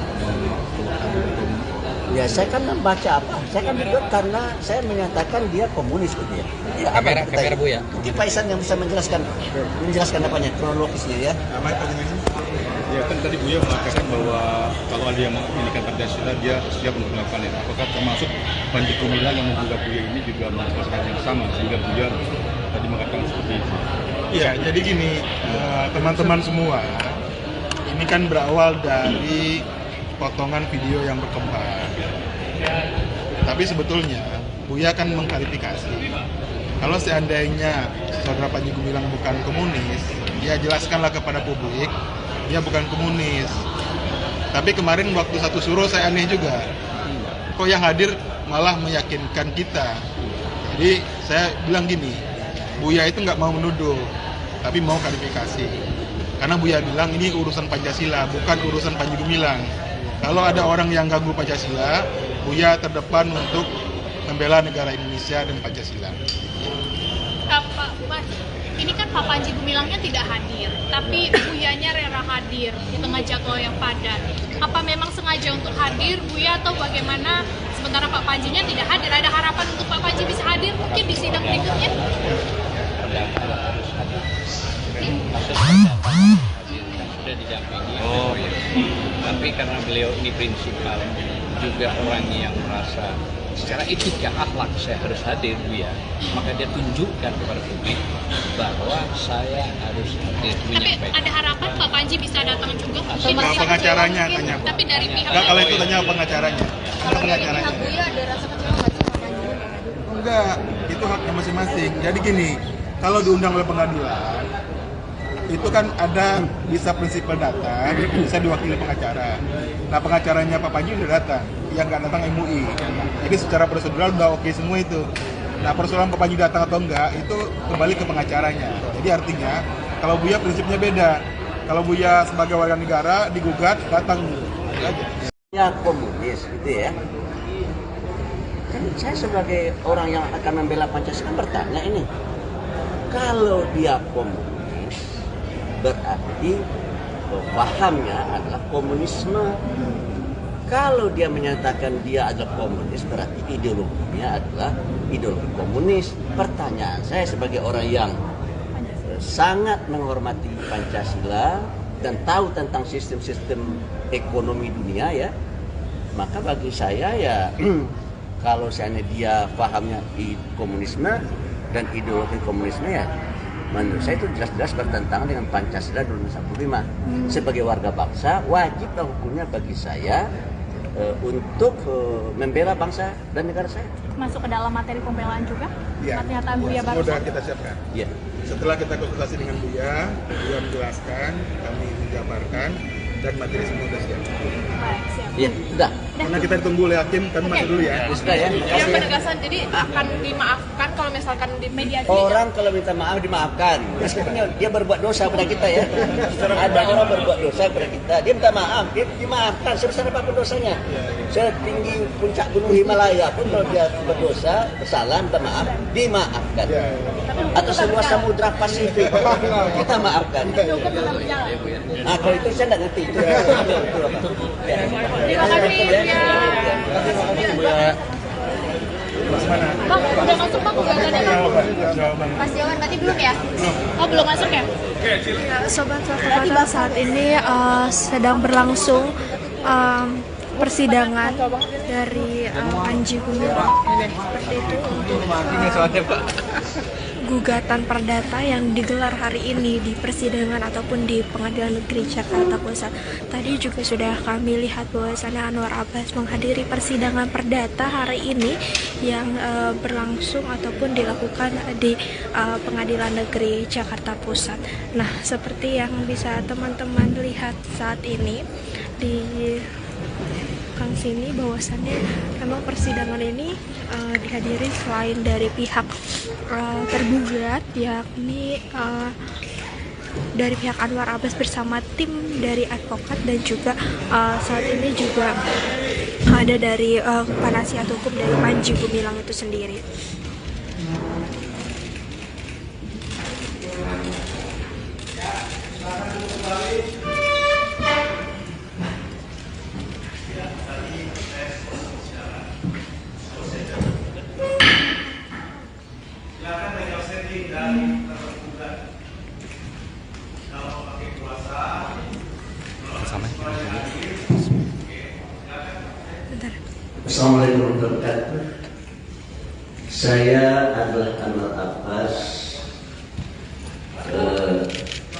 [SPEAKER 5] ya, saya kan membaca apa? Saya kan duduk karena saya menyatakan dia komunis, gitu ya. Ya, kamera Bu, ya. Mungkin Pak Ihsan yang bisa menjelaskan apanya, kronologisnya, ya.
[SPEAKER 7] Ya kan tadi Buya mengatakan bahwa kalau ada yang menginginkan Pancasila dia siap untuk melakukannya. Apakah termasuk Panji Gumilang yang menggugat Buya ini juga melakukan yang sama sehingga Buya tadi mengatakan seperti itu?
[SPEAKER 1] Iya, jadi gini, teman-teman semua, ini kan berawal dari potongan video yang berkembang. Tapi sebetulnya Buya kan mengklarifikasi. Kalau seandainya saudara Panji Gumilang bukan komunis, dia jelaskanlah kepada publik dia bukan komunis. Tapi kemarin waktu satu suruh saya aneh juga, kok yang hadir malah meyakinkan kita. Jadi saya bilang gini, Buya itu nggak mau menuduh, tapi mau klarifikasi. Karena Buya bilang ini urusan Pancasila, bukan urusan Panji Gumilang. Kalau ada orang yang ganggu Pancasila, Buya terdepan untuk membela negara Indonesia dan Pancasila.
[SPEAKER 2] Pak Mas, ini kan Pak Panji Gumilangnya tidak hadir, tapi Buyanya rela hadir di tengah jadwal yang padat. Apa memang sengaja untuk hadir, Buya, atau bagaimana? Sementara Pak Panjinya tidak hadir, ada harapan untuk Pak Panji bisa hadir mungkin di sidang berikutnya?
[SPEAKER 3] Perdata harus hadir. Maksud perdata hadir kan sudah didampingi. Tapi karena beliau ini prinsipal, juga orang yang merasa secara etika akhlak saya harus hadir, Buya, maka dia tunjukkan kepada publik bahwa saya harus hadir.
[SPEAKER 2] Tapi ada harapan Pak Panji bisa datang juga mungkin
[SPEAKER 1] Sama
[SPEAKER 2] di sidang
[SPEAKER 1] pengacaranya
[SPEAKER 2] mungkin.
[SPEAKER 1] tanya, Pak.
[SPEAKER 2] Tapi dari pihak
[SPEAKER 1] Enggak, kalau itu tanya pengacaranya. Pengacaranya.
[SPEAKER 8] Buya ada rasa kecewa nggak sih Pak Panji?
[SPEAKER 1] Enggak, itu haknya masing-masing. Jadi gini, kalau diundang oleh pengadilan, itu kan ada bisa prinsipal datang, bisa diwakili pengacara. Nah, pengacaranya Pak Panji udah datang, yang nggak datang MUI. Jadi secara prosedural udah oke semua itu. Nah, persoalan Pak Panji datang atau enggak, itu kembali ke pengacaranya. Jadi artinya, kalau Buya prinsipnya beda. Kalau Buya sebagai warga negara, digugat, datang dulu. Itu aja.
[SPEAKER 5] Ya komunis gitu ya. Kan saya sebagai orang yang akan membela Pancasila bertanya ini, kalau dia komunis berarti pahamnya adalah komunisme. Kalau dia menyatakan dia adalah komunis berarti ideologinya adalah ideologi komunis. Pertanyaan saya sebagai orang yang sangat menghormati Pancasila dan tahu tentang sistem-sistem ekonomi dunia ya, maka bagi saya ya kalau seandainya dia pahamnya komunisme dan ideologi komunisme ya menurut saya itu jelas-jelas bertentangan dengan Pancasila 1945. Sebagai warga bangsa wajiblah hukumnya bagi saya untuk membela bangsa dan negara saya.
[SPEAKER 8] Masuk ke dalam materi pembelaan juga?
[SPEAKER 1] Iya.
[SPEAKER 8] Pernyataan Buya
[SPEAKER 1] Semua
[SPEAKER 8] barusan?
[SPEAKER 1] sudah kita siapkan.
[SPEAKER 5] Iya.
[SPEAKER 1] Setelah kita konsultasi dengan Buya menjelaskan, kami menjabarkan, dan materi semua sudah siap.
[SPEAKER 8] Baik, siap.
[SPEAKER 5] Iya, sudah.
[SPEAKER 1] Karena kita ditunggu oleh hakim, kami masuk dulu ya.
[SPEAKER 5] Sudah ya.
[SPEAKER 4] Yang penegasan jadi akan dimaafkan kalau misalkan di mediasi.
[SPEAKER 5] Orang kalau minta maaf dimaafkan. Meskipun dia berbuat dosa pada kita ya. Ada orang berbuat dosa pada kita, dia minta maaf, dia dimaafkan sebesar apapun dosanya. Setinggi puncak gunung Himalaya pun kalau dia berdosa, bersalah, minta maaf, dimaafkan. Atau seluas samudra Pasifik, kita maafkan.
[SPEAKER 8] Hukum tetap berjalan.
[SPEAKER 5] Nah, kalau itu saya tidak ngerti.
[SPEAKER 2] Terima kasih, Buya. Bang, udah masuk Bang gugatannya Bang? Mas Jawan, berarti belum ya? Oh, belum masuk ya?
[SPEAKER 6] Ya, Sobat Fakta, saat ini sedang berlangsung persidangan dari Panji Gumilang seperti itu untuk gugatan perdata yang digelar hari ini di persidangan ataupun di Pengadilan Negeri Jakarta Pusat. Tadi juga sudah kami lihat bahwasannya Anwar Abbas menghadiri persidangan perdata hari ini yang berlangsung ataupun dilakukan di Pengadilan Negeri Jakarta Pusat. Nah, seperti yang bisa teman-teman lihat saat ini di sini bahwasannya memang persidangan ini dihadiri selain dari pihak tergugat, yakni dari pihak Anwar Abbas bersama tim dari advokat, dan juga saat ini juga ada dari penasihat hukum dari Panji Gumilang itu sendiri.
[SPEAKER 5] Assalamualaikum warahmatullahi wabarakatuh. Saya adalah Anwar Abbas,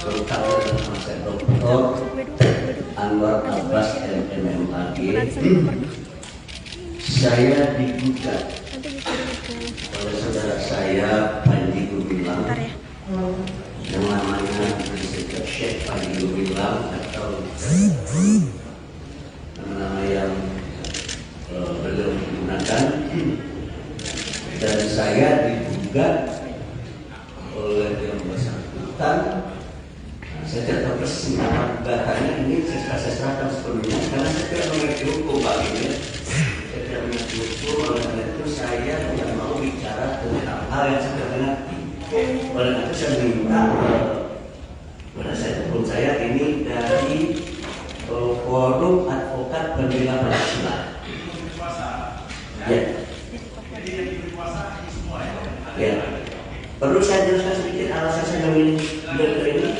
[SPEAKER 5] terutama nama saya Dr. Anwar Abbas MMAG. Saya digugat oleh saudara saya Panji Gumilang yang namanya disebut Syekh Panji Gumilang atau nama yang beliau menggunakan, dan saya digugat oleh yang bersangkutan. Saya tidak tahu persis nama gugatannya, ini saya serahkan sepenuhnya karena saya tidak memiliki saya tidak mau bicara tentang hal yang saya mengerti. Oleh itu saya minta penasihat hukum saya ini dari Forum Advokat Pembela Pancasila. Ya. Ya. Perlu saya jelaskan sedikit alasan saya memilih beliau ini?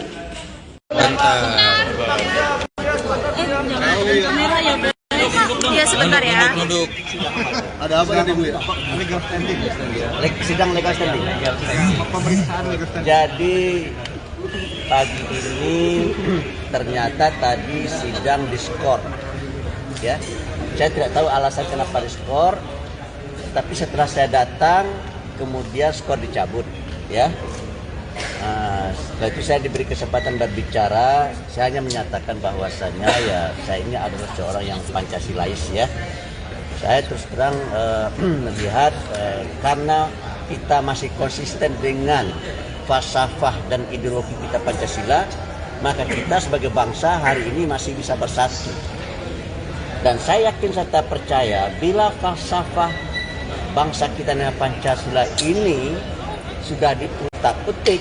[SPEAKER 6] Ya sebentar ya.
[SPEAKER 1] Ada apa tadi Bu ya? Legal standing.
[SPEAKER 5] Sidang legal standing.
[SPEAKER 1] Pemeriksaan legal standing.
[SPEAKER 5] Jadi pagi ini ternyata tadi sidang diskor. Ya. Saya tidak tahu alasan kenapa diskor, tapi setelah saya datang kemudian skor dicabut, ya. Setelah itu saya diberi kesempatan berbicara. Saya hanya menyatakan bahwasannya ya saya ini adalah seorang yang Pancasilais, ya. Saya terus terang melihat karena kita masih konsisten dengan falsafah dan ideologi kita Pancasila, maka kita sebagai bangsa hari ini masih bisa bersatu. Dan saya yakin serta percaya bila falsafah bangsa kita dengan Pancasila ini sudah diutak-utik,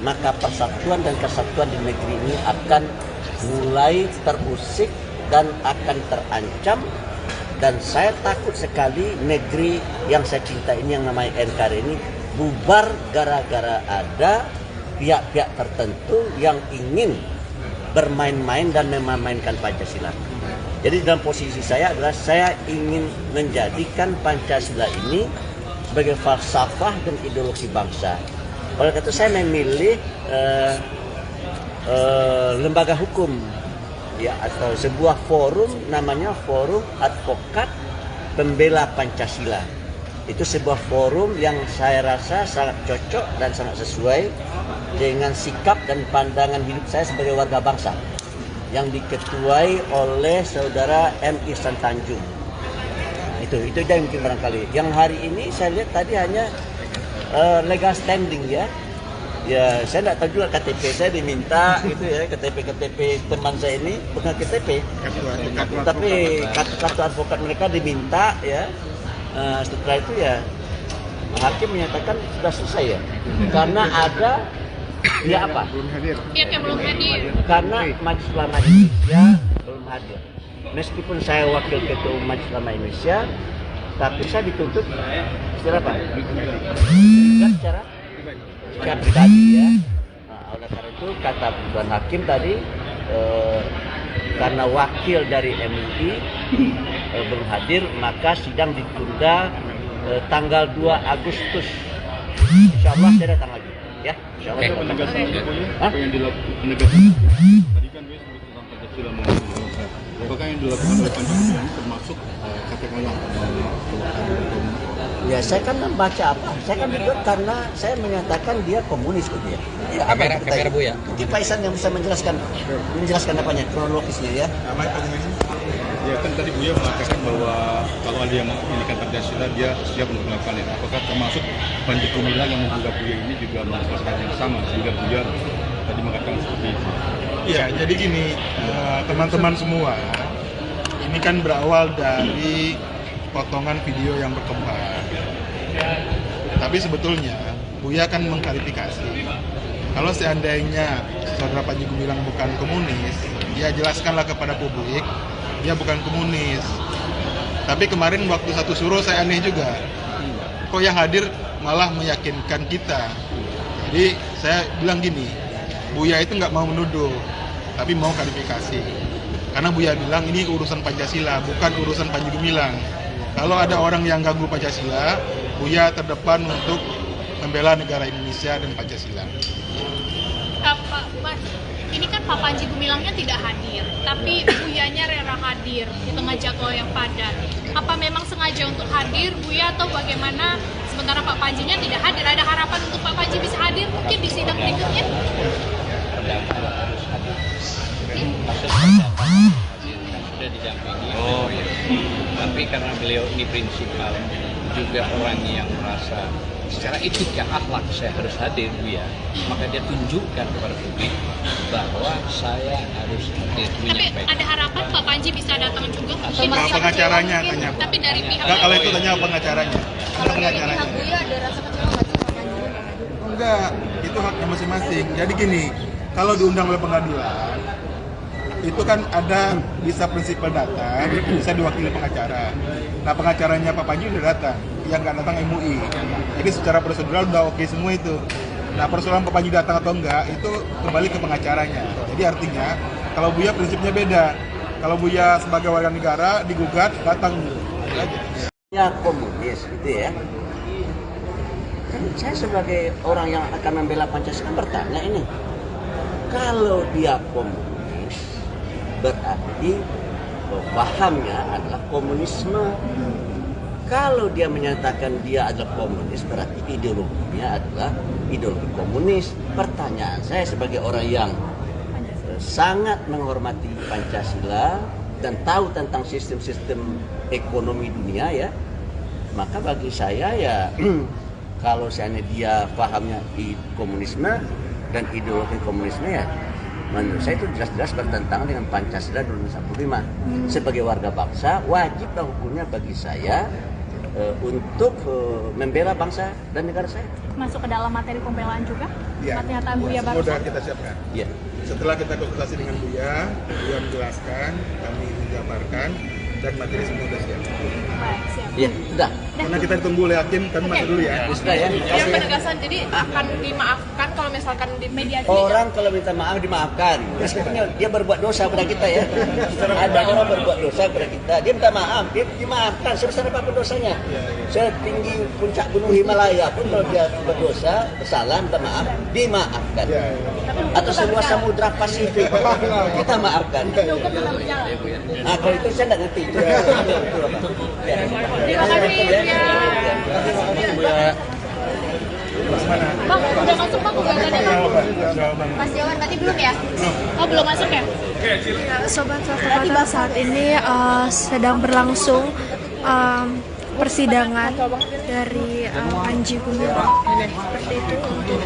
[SPEAKER 5] maka persatuan dan kesatuan di negeri ini akan mulai terusik dan akan terancam. Dan saya takut sekali negeri yang saya cinta ini yang namanya NKRI ini bubar gara-gara ada pihak-pihak tertentu yang ingin bermain-main dan memainkan Pancasila. Jadi dalam posisi saya adalah saya ingin menjadikan Pancasila ini sebagai falsafah dan ideologi bangsa. Oleh karena itu saya memilih lembaga hukum, ya, atau sebuah forum namanya Forum Advokat Pembela Pancasila. Itu sebuah forum yang saya rasa sangat cocok dan sangat sesuai dengan sikap dan pandangan hidup saya sebagai warga bangsa, yang diketuai oleh saudara M. Ihsan Tanjung. Itu dia mungkin barangkali. Yang hari ini saya lihat tadi hanya legal standing, ya. Ya, saya tidak tahu juga KTP saya diminta gitu ya, KTP teman saya ini bukan KTP, tapi kartu advokat mereka diminta, ya. Setelah itu ya hakim menyatakan sudah selesai, ya, karena ada ya apa?
[SPEAKER 2] Pihak yang belum hadir.
[SPEAKER 5] Karena Majelis Ulama Indonesia belum hadir. Meskipun saya wakil ketua Majelis Ulama Indonesia, tapi saya dituntut secara apa? Secara pribadi, ya. Nah, oleh karena itu kata Tuan Hakim tadi, karena wakil dari MUI belum hadir, maka sidang ditunda tanggal 2 Agustus. Insya Allah saya datang lagi, ya. Insya Allah.
[SPEAKER 7] Penegasan apa yang dilakukan penegasan tadi kan dia sebut tentang Pancasila mau, apakah yang dilakukan oleh Pancasila ini termasuk katakanlah
[SPEAKER 5] ya, saya kan membaca apa? Saya kan juga karena saya menyatakan dia komunis, gitu ya. Ya,
[SPEAKER 3] kamera Bu, ya.
[SPEAKER 5] Mungkin Pak Ihsan yang bisa menjelaskan apanya, kronologisnya, ya.
[SPEAKER 7] Ya kan tadi Buya mengatakan bahwa kalau ada yang menginginkan Pancasila dia siap untuk melakukannya. Apakah termasuk Panji Gumilang yang menggugat Buya ini juga melakukan hal yang sama sehingga Buya tadi mengatakan seperti itu?
[SPEAKER 1] Iya, jadi gini, teman-teman semua, ini kan berawal dari potongan video yang berkembang. Tapi sebetulnya Buya kan mengklarifikasi. Kalau seandainya saudara Panji Gumilang bukan komunis, ya jelaskanlah kepada publik dia bukan komunis. Tapi kemarin waktu satu suruh saya aneh juga, kok yang hadir malah meyakinkan kita. Jadi saya bilang gini, Buya itu nggak mau menuduh, tapi mau klarifikasi. Karena Buya bilang ini urusan Pancasila, bukan urusan Panji Gumilang. Kalau ada orang yang ganggu Pancasila, Buya terdepan untuk membela negara Indonesia dan Pancasila.
[SPEAKER 2] Pak Mas, ini kan Pak Panji Gumilangnya tidak hadir, tapi Buyanya rela hadir di tengah jadwal yang padat. Apa memang sengaja untuk hadir, Buya, atau bagaimana? Sementara Pak Panjinya tidak hadir, ada harapan untuk Pak Panji bisa hadir mungkin di sidang berikutnya?
[SPEAKER 3] Sudah didampingi. Tapi karena beliau ini prinsipal, juga orang yang merasa secara etika akhlak saya harus hadir, ya, maka dia tunjukkan kepada publik bahwa saya harus hadir.
[SPEAKER 2] Tapi ada harapan Pak Panji bisa datang juga?
[SPEAKER 1] Sama pengacaranya tanya.
[SPEAKER 2] Tapi dari pihak
[SPEAKER 1] Kalau itu tanya pengacaranya.
[SPEAKER 8] Kalau dari pihak Buya ada rasa kecewa nggak sih Pak Panji?
[SPEAKER 1] Enggak, itu haknya masing-masing. Jadi gini, kalau diundang oleh pengadilan, itu kan ada bisa prinsipal datang, bisa diwakili pengacara. Nah, pengacaranya Pak Panji udah datang, yang nggak datang MUI. Jadi secara prosedural udah oke semua itu. Nah, persoalan Pak Panji datang atau enggak, itu kembali ke pengacaranya. Jadi artinya, kalau Buya prinsipnya beda. Kalau Buya sebagai warga negara, digugat, datang dulu. Itu aja.
[SPEAKER 5] Ya komunis gitu ya. Kan saya sebagai orang yang akan membela Pancasila bertanya ini, kalau dia komunis berarti pahamnya adalah komunisme. Kalau dia menyatakan dia adalah komunis berarti ideologinya adalah ideologi komunis. Pertanyaan saya sebagai orang yang sangat menghormati Pancasila dan tahu tentang sistem-sistem ekonomi dunia ya, maka bagi saya ya kalau seandainya dia pahamnya komunisme dan ideologi komunisme ya menurut saya itu jelas-jelas bertentangan dengan Pancasila 2045. Sebagai warga bangsa wajib dan hukumnya bagi saya untuk membela bangsa dan negara saya.
[SPEAKER 8] Masuk ke dalam materi pembelaan juga?
[SPEAKER 1] Ya,
[SPEAKER 8] Pernyataan Buya
[SPEAKER 1] semua
[SPEAKER 8] barusan?
[SPEAKER 1] sudah kita siapkan.
[SPEAKER 5] Ya.
[SPEAKER 1] Setelah kita konsultasi dengan Buya menjelaskan, kami menjabarkan, dan materi semua sudah siap.
[SPEAKER 8] Baik, siap.
[SPEAKER 5] Ya, sudah.
[SPEAKER 1] Karena kita ditunggu oleh hakim, kami masuk dulu ya.
[SPEAKER 5] Sudah ya.
[SPEAKER 4] Yang penegasan jadi akan dimaafkan kalau misalkan di media
[SPEAKER 5] Orang kalau minta maaf dimaafkan. Meskipun dia berbuat dosa pada kita ya. Ada orang berbuat dosa pada kita, dia minta maaf, dia dimaafkan sebesar apapun dosanya. Setinggi puncak gunung Himalaya pun kalau dia berdosa, bersalah, minta maaf, dimaafkan. Atau seluas samudra Pasifik, kita maafkan. Nah kalau itu saya tidak ngerti.
[SPEAKER 2] Terima kasih Buya. Bang, udah masuk Bang gugatannya Bang? Mas Jawan tadi belum ya? Oh belum masuk ya?
[SPEAKER 6] Sobat Kata saat ini sedang berlangsung persidangan dari Panji Gumilang seperti itu untuk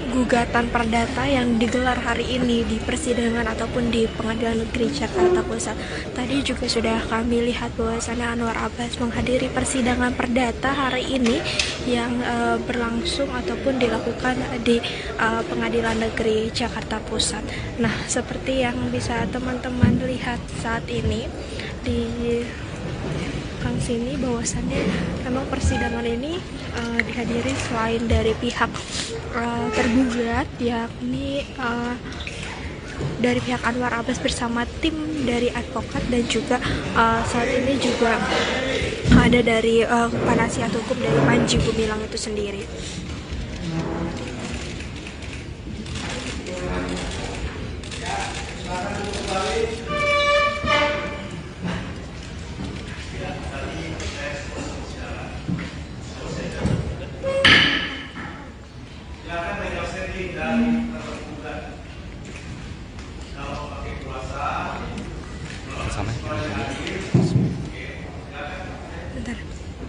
[SPEAKER 6] gugatan perdata yang digelar hari ini di persidangan ataupun di Pengadilan Negeri Jakarta Pusat. Tadi juga sudah kami lihat bahwasannya Anwar Abbas menghadiri persidangan perdata hari ini yang berlangsung ataupun dilakukan di Pengadilan Negeri Jakarta Pusat. Nah, seperti yang bisa teman-teman lihat saat ini di sini bahwasannya memang persidangan ini dihadiri selain dari pihak tergugat yakni dari pihak Anwar Abbas bersama tim dari advokat dan juga saat ini juga ada dari penasihat hukum dari Panji Gumilang itu sendiri.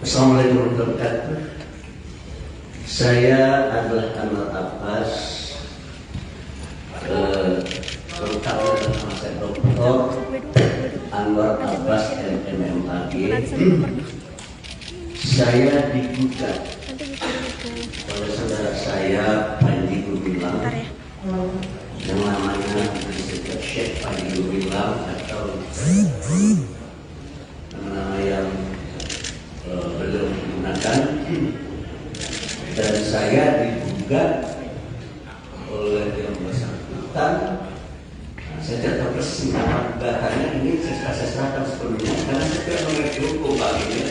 [SPEAKER 5] Assalamualaikum warahmatullahi wabarakatuh. Saya adalah Anwar Abbas, terutama nama saya Dr. Anwar Abbas MMAG. Saya digugat oleh saudara saya Panji Gumilang yang namanya disebut Syekh Panji Gumilang atau nama yang beliau menggunakan, dan saya digugat oleh yang bersangkutan. Saya tidak tahu persis nama gugatannya, ini saya serahkan sepenuhnya karena saya tidak mengerti hukum Pak ini.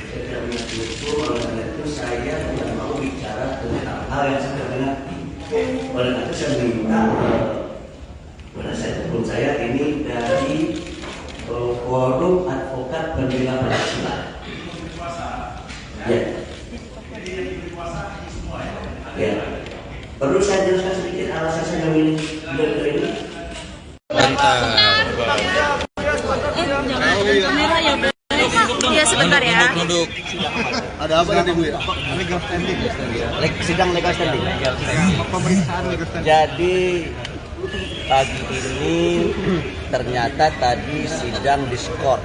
[SPEAKER 5] Saya tidak mengerti hukum, oleh karena itu saya tidak mau bicara tentang hal yang saya tidak mengerti. Oleh karena itu saya minta penasihat hukum saya ini dari Forum Advokat Pembela Pancasila. Ya. Ya. Perlu saya jelaskan sedikit alasan saya memilih beliau ini.
[SPEAKER 6] Iya sebentar ya.
[SPEAKER 1] Ada apa tadi Bu? Legal standing.
[SPEAKER 5] Sidang legal standing.
[SPEAKER 1] Pemeriksaan legal standing.
[SPEAKER 5] Jadi pagi ini ternyata tadi sidang diskor,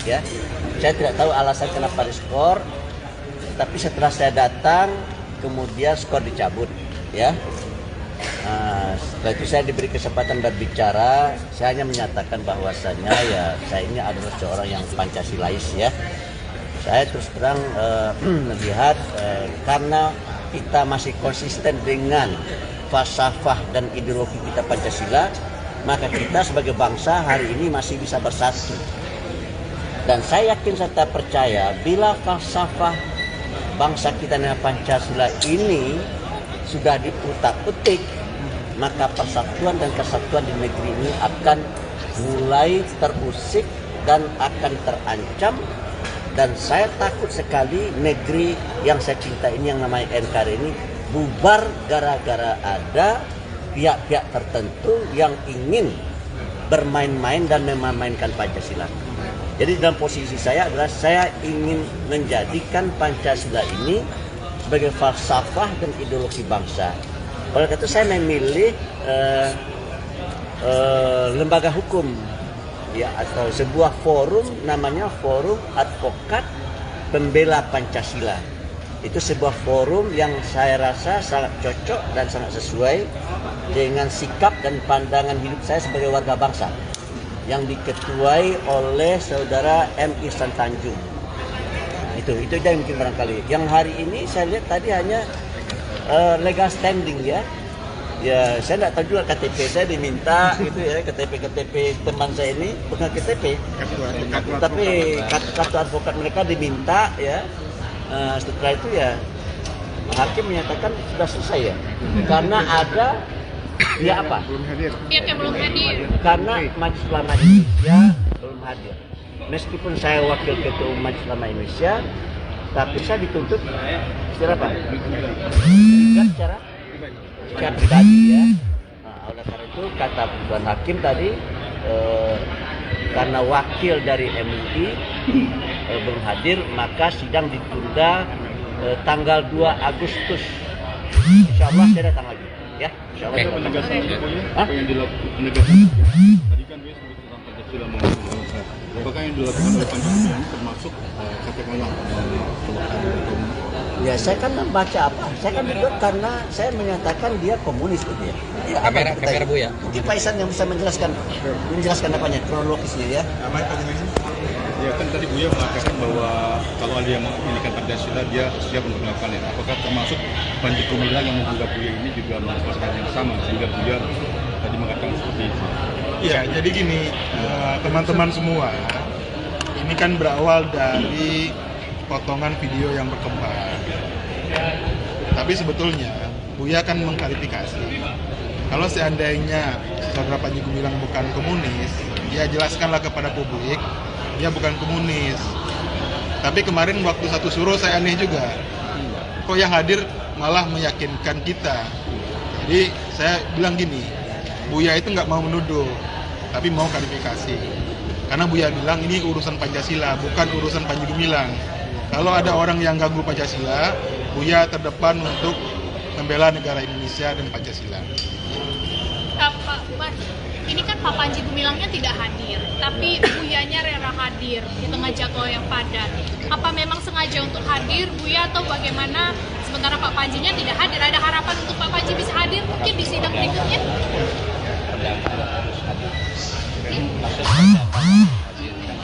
[SPEAKER 5] ya. Saya tidak tahu alasan kenapa diskor, tapi setelah saya datang, kemudian skor dicabut, ya. Setelah itu saya diberi kesempatan berbicara. Saya hanya menyatakan bahwasanya ya saya ini adalah seorang yang Pancasilais, ya. Saya terus terang melihat karena kita masih konsisten dengan falsafah dan ideologi kita Pancasila, maka kita sebagai bangsa hari ini masih bisa bersatu. Dan saya yakin serta percaya bila falsafah bangsa kita dengan Pancasila ini sudah diputar-petik, maka persatuan dan kesatuan di negeri ini akan mulai terusik dan akan terancam. Dan saya takut sekali negeri yang saya cinta ini yang namanya NKRI ini bubar gara-gara ada pihak-pihak tertentu yang ingin bermain-main dan memainkan Pancasila. Jadi dalam posisi saya adalah saya ingin menjadikan Pancasila ini sebagai falsafah dan ideologi bangsa. Oleh karena itu saya memilih lembaga hukum, ya, atau sebuah forum namanya Forum Advokat Pembela Pancasila. Itu sebuah forum yang saya rasa sangat cocok dan sangat sesuai dengan sikap dan pandangan hidup saya sebagai warga bangsa yang diketuai oleh saudara M. Ihsan Tanjung. Itu aja mungkin barangkali. Yang hari ini saya lihat tadi hanya legal standing, ya. Ya, saya tidak tahu juga KTP saya diminta gitu ya, KTP teman saya ini bukan KTP, tapi kartu advokat mereka diminta, ya. Setelah itu ya hakim menyatakan sudah selesai, ya, karena ada ya apa?
[SPEAKER 2] Pihak yang belum hadir.
[SPEAKER 5] Karena Majelis Ulama Indonesia belum hadir. Meskipun saya wakil ketua Majelis Ulama Indonesia, tapi saya dituntut secara apa? Secara pribadi, ya. Nah, oleh karena itu kata Tuan Hakim tadi, karena wakil dari MUI belum hadir, maka sidang ditunda tanggal 2 Agustus. Insya Allah saya datang lagi, ya. Insya Allah.
[SPEAKER 7] Penegasan apa yang dilakukan tadi kan dia sebut tentang Pancasila mengusung bangsa. Apakah yang dilakukan oleh Pancasila ini termasuk katakanlah
[SPEAKER 5] ya, saya kan membaca apa? Saya kan itu karena saya menyatakan dia komunis, gitu ya. Ya,
[SPEAKER 3] kamera Bu, ya.
[SPEAKER 5] Mungkin Pak Ihsan yang bisa menjelaskan apanya, kronologisnya, ya.
[SPEAKER 7] Ya kan tadi Buya mengatakan bahwa kalau ada yang menginginkan Pancasila dia siap untuk melakukannya. Apakah termasuk Panji Gumilang yang menganggap Buya ini juga melakukan yang sama sehingga Buya tadi mengatakan seperti itu?
[SPEAKER 1] Iya, jadi gini, teman-teman semua, ini kan berawal dari potongan video yang berkembang. Tapi sebetulnya Buya kan mengklarifikasi. Kalau seandainya saudara Panji Gumilang bukan komunis, ya jelaskanlah kepada publik dia bukan komunis. Tapi kemarin waktu satu suruh saya aneh juga, kok yang hadir malah meyakinkan kita. Jadi saya bilang gini, Buya itu nggak mau menuduh, tapi mau klarifikasi. Karena Buya bilang ini urusan Pancasila, bukan urusan Panji Gumilang. Kalau ada orang yang ganggu Pancasila, Buya terdepan untuk membela negara Indonesia dan Pancasila.
[SPEAKER 2] Pak Umar, ini kan Pak Panji Gumilangnya tidak hadir, tapi Buyanya rela hadir di tengah jadwal yang padat. Apa memang sengaja untuk hadir, Buya, atau bagaimana? Sementara Pak Panjinya tidak hadir, ada harapan untuk Pak Panji bisa hadir mungkin di sidang berikutnya?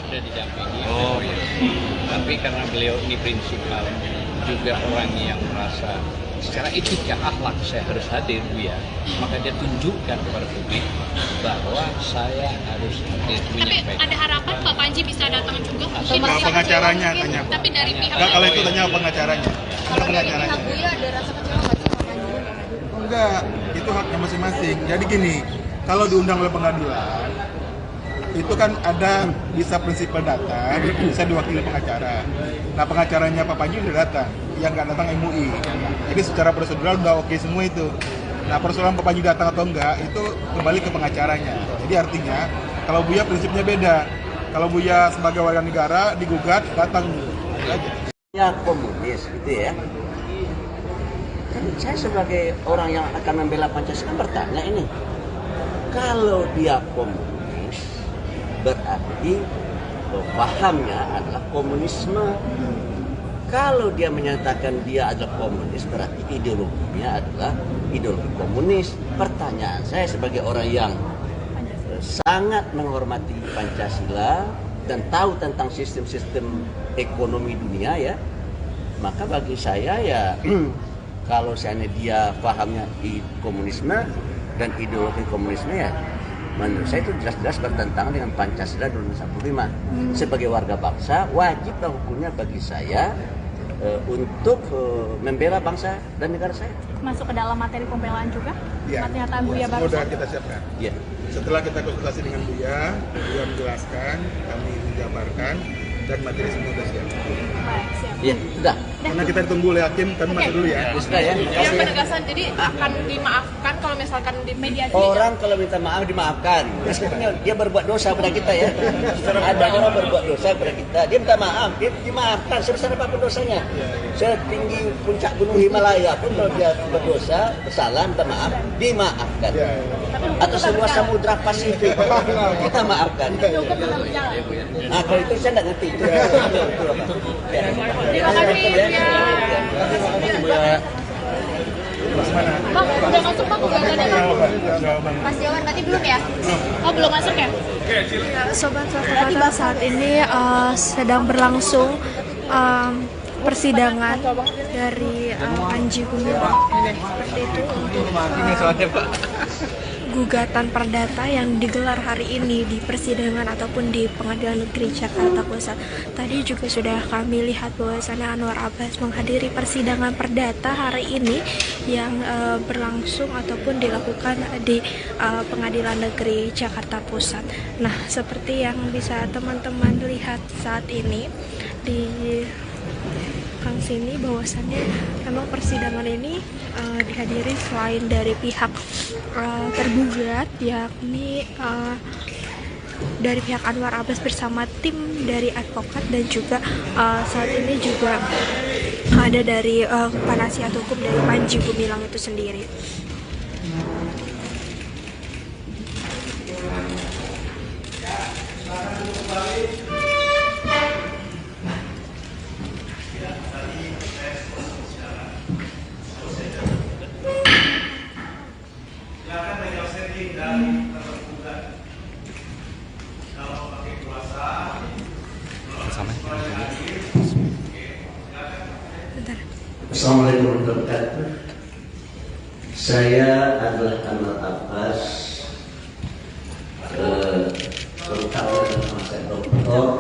[SPEAKER 3] Sudah didampingi. Tapi karena beliau ini prinsipal, juga orang yang merasa secara etika akhlak saya harus hadir, Buya, maka dia tunjukkan kepada publik bahwa saya harus hadir menyampaikan.
[SPEAKER 2] Tapi ada harapan Pak Panji bisa datang juga?
[SPEAKER 1] Sama pengacaranya tanya.
[SPEAKER 2] Tapi dari pihak
[SPEAKER 1] Enggak, kalau itu tanya pengacaranya.
[SPEAKER 8] Kalau dari pihak Buya ada rasa kecewa nggak sih Pak Panji?
[SPEAKER 1] Enggak, itu haknya masing-masing. Jadi gini, kalau diundang oleh pengadilan, itu kan ada bisa prinsipal datang, bisa diwakili pengacara. Nah, pengacaranya Pak Panji udah datang, yang nggak datang MUI. Jadi secara prosedural udah oke semua itu. Nah, persoalan Pak Panji datang atau enggak itu kembali ke pengacaranya. Jadi artinya kalau Buya prinsipnya beda. Kalau Buya sebagai warga negara digugat datang gitu aja.
[SPEAKER 5] Ya komunis, gitu ya. Kan saya sebagai orang yang akan membela Pancasila bertanya ini, kalau dia komunis berarti pahamnya adalah komunisme. Kalau dia menyatakan dia adalah komunis, berarti ideologinya adalah ideologi komunis. Pertanyaan saya sebagai orang yang sangat menghormati Pancasila dan tahu tentang sistem-sistem ekonomi dunia ya, maka bagi saya ya kalau seandainya dia pahamnya komunisme dan ideologi komunisme ya, menurut saya itu jelas-jelas bertentangan dengan Pancasila 1945. Sebagai warga bangsa, wajiblah hukumnya bagi saya untuk membela bangsa dan negara saya.
[SPEAKER 8] Masuk ke dalam materi pembelaan juga?
[SPEAKER 1] Ya,
[SPEAKER 8] Pernyataan Buya barusan?
[SPEAKER 1] sudah kita siapkan.
[SPEAKER 5] Ya.
[SPEAKER 1] Setelah kita konsultasi dengan Buya menjelaskan, kami menjabarkan, dan materi semua sudah siap.
[SPEAKER 8] Baik, siap.
[SPEAKER 5] Iya, sudah.
[SPEAKER 1] Karena kita ditunggu oleh hakim, kami masuk dulu ya.
[SPEAKER 5] Sudah ya.
[SPEAKER 4] Yang penegasan jadi akan dimaafkan kalau misalkan di mediasi.
[SPEAKER 5] Orang kalau minta maaf dimaafkan. Sebenarnya dia berbuat dosa pada kita ya. Ada orang berbuat dosa pada kita, dia minta maaf, dia dimaafkan sebesar apapun dosanya. Setinggi puncak gunung Himalaya pun kalau dia berdosa, bersalah, minta maaf, dimaafkan. Atau seluas samudra Pasifik, kita maafkan.
[SPEAKER 8] Hukum tetap berjalan.
[SPEAKER 5] Nah kalau itu saya tidak ngerti.
[SPEAKER 2] Terima kasih ya.
[SPEAKER 8] Bang, udah masuk Bang gugatannya Bang? Mas Jawan berarti belum ya?
[SPEAKER 2] Oh, belum masuk ya?
[SPEAKER 6] Sobat Kata, saat ini sedang berlangsung persidangan dari Panji Gumilang seperti itu untuk gugatan perdata yang digelar hari ini di persidangan ataupun di Pengadilan Negeri Jakarta Pusat. Tadi juga sudah kami lihat bahwasannya Anwar Abbas menghadiri persidangan perdata hari ini yang berlangsung ataupun dilakukan di Pengadilan Negeri Jakarta Pusat. Nah, seperti yang bisa teman-teman lihat saat ini di sini bahwasannya memang persidangan ini dihadiri selain dari pihak tergugat, yakni dari pihak Anwar Abbas bersama tim dari advokat, dan juga saat ini juga ada dari penasihat hukum dari Panji Gumilang itu sendiri.
[SPEAKER 5] Assalamualaikum warahmatullahi wabarakatuh. Saya adalah Anwar Abbas, terutama nama saya Dr.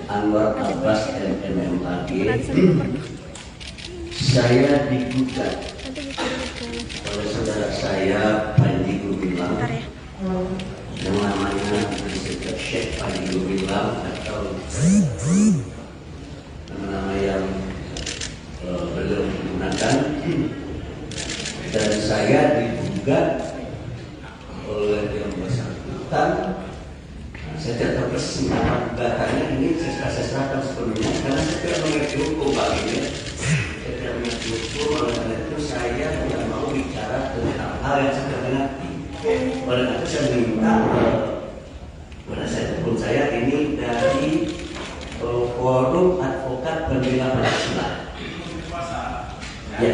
[SPEAKER 5] Anwar Abbas MMAG. Saya digugat oleh saudara saya Panji Gumilang yang namanya disebut Syekh Panji Gumilang atau nama yang beliau menggunakan, dan saya digugat oleh yang bersangkutan. Saya tidak tahu persis nama gugatannya, ini saya serahkan sepenuhnya karena saya tidak mengerti hukum Pak ini. Saya tidak mengerti hukum, oleh karena itu saya tidak mau bicara tentang hal yang saya tidak mengerti. Oleh karena itu saya minta penasihat hukum saya ini dari Forum Advokat Pembela Pancasila. Ya.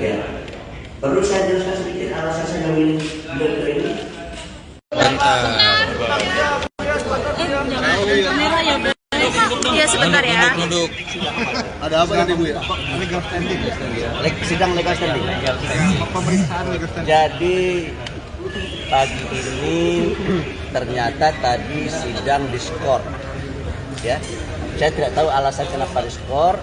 [SPEAKER 5] Ya. Perlu saya jelaskan sedikit alasan saya memilih beliau ini?
[SPEAKER 6] Iya, sebentar ya.
[SPEAKER 1] Ada apa tadi Bu ya? Legal standing.
[SPEAKER 5] Sidang legal standing.
[SPEAKER 1] Pemeriksaan legal standing.
[SPEAKER 5] Jadi pagi ini ternyata tadi sidang diskor. Ya. Saya tidak tahu alasan kenapa diskor,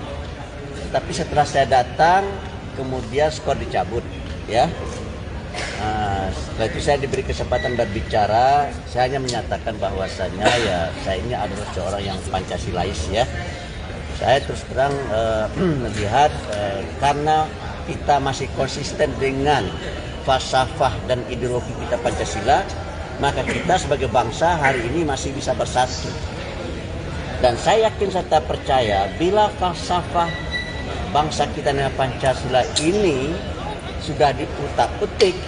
[SPEAKER 5] tapi setelah saya datang kemudian skor dicabut, ya. Setelah itu saya diberi kesempatan berbicara. Saya hanya menyatakan bahwasannya ya saya ini adalah seorang yang Pancasilais, ya. Saya terus terang melihat karena kita masih konsisten dengan falsafah dan ideologi kita Pancasila, maka kita sebagai bangsa hari ini masih bisa bersatu. Dan saya yakin serta percaya bila falsafah bangsa kita dengan Pancasila ini sudah diutak-utik,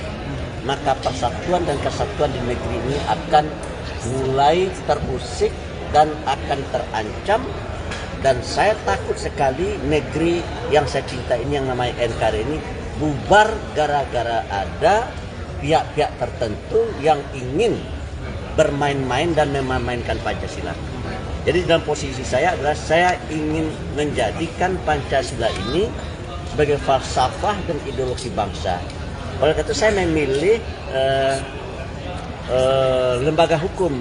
[SPEAKER 5] maka persatuan dan kesatuan di negeri ini akan mulai terusik dan akan terancam. Dan saya takut sekali negeri yang saya cinta ini, yang namanya NKRI ini, bubar gara-gara ada pihak-pihak tertentu yang ingin bermain-main dan memainkan Pancasila. Jadi dalam posisi saya adalah saya ingin menjadikan Pancasila ini sebagai falsafah dan ideologi bangsa. Oleh karena itu saya memilih lembaga hukum,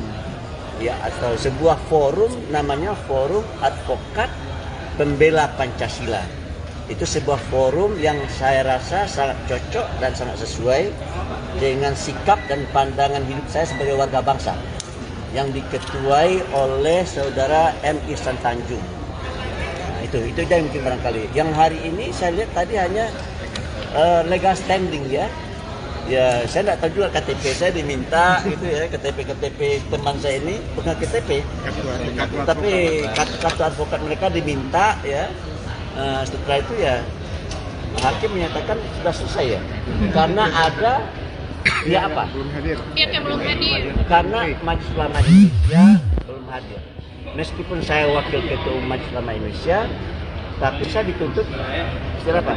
[SPEAKER 5] ya, atau sebuah forum namanya Forum Advokat Pembela Pancasila. Itu sebuah forum yang saya rasa sangat cocok dan sangat sesuai dengan sikap dan pandangan hidup saya sebagai warga bangsa, yang diketuai oleh saudara M. Ihsan Tanjung. Nah, itu dia mungkin barangkali. Yang hari ini saya lihat tadi hanya legal standing, ya. Ya, saya tidak tahu juga KTP saya diminta gitu ya, KTP teman saya ini bukan KTP, tapi kartu advokat mereka diminta, ya. Setelah itu ya hakim menyatakan sudah selesai, ya, karena ada ya apa?
[SPEAKER 2] Pihak yang belum hadir.
[SPEAKER 5] Karena Majelis Ulama Indonesia belum hadir. Meskipun saya wakil ketua Majelis Ulama Indonesia, tapi saya dituntut secara apa?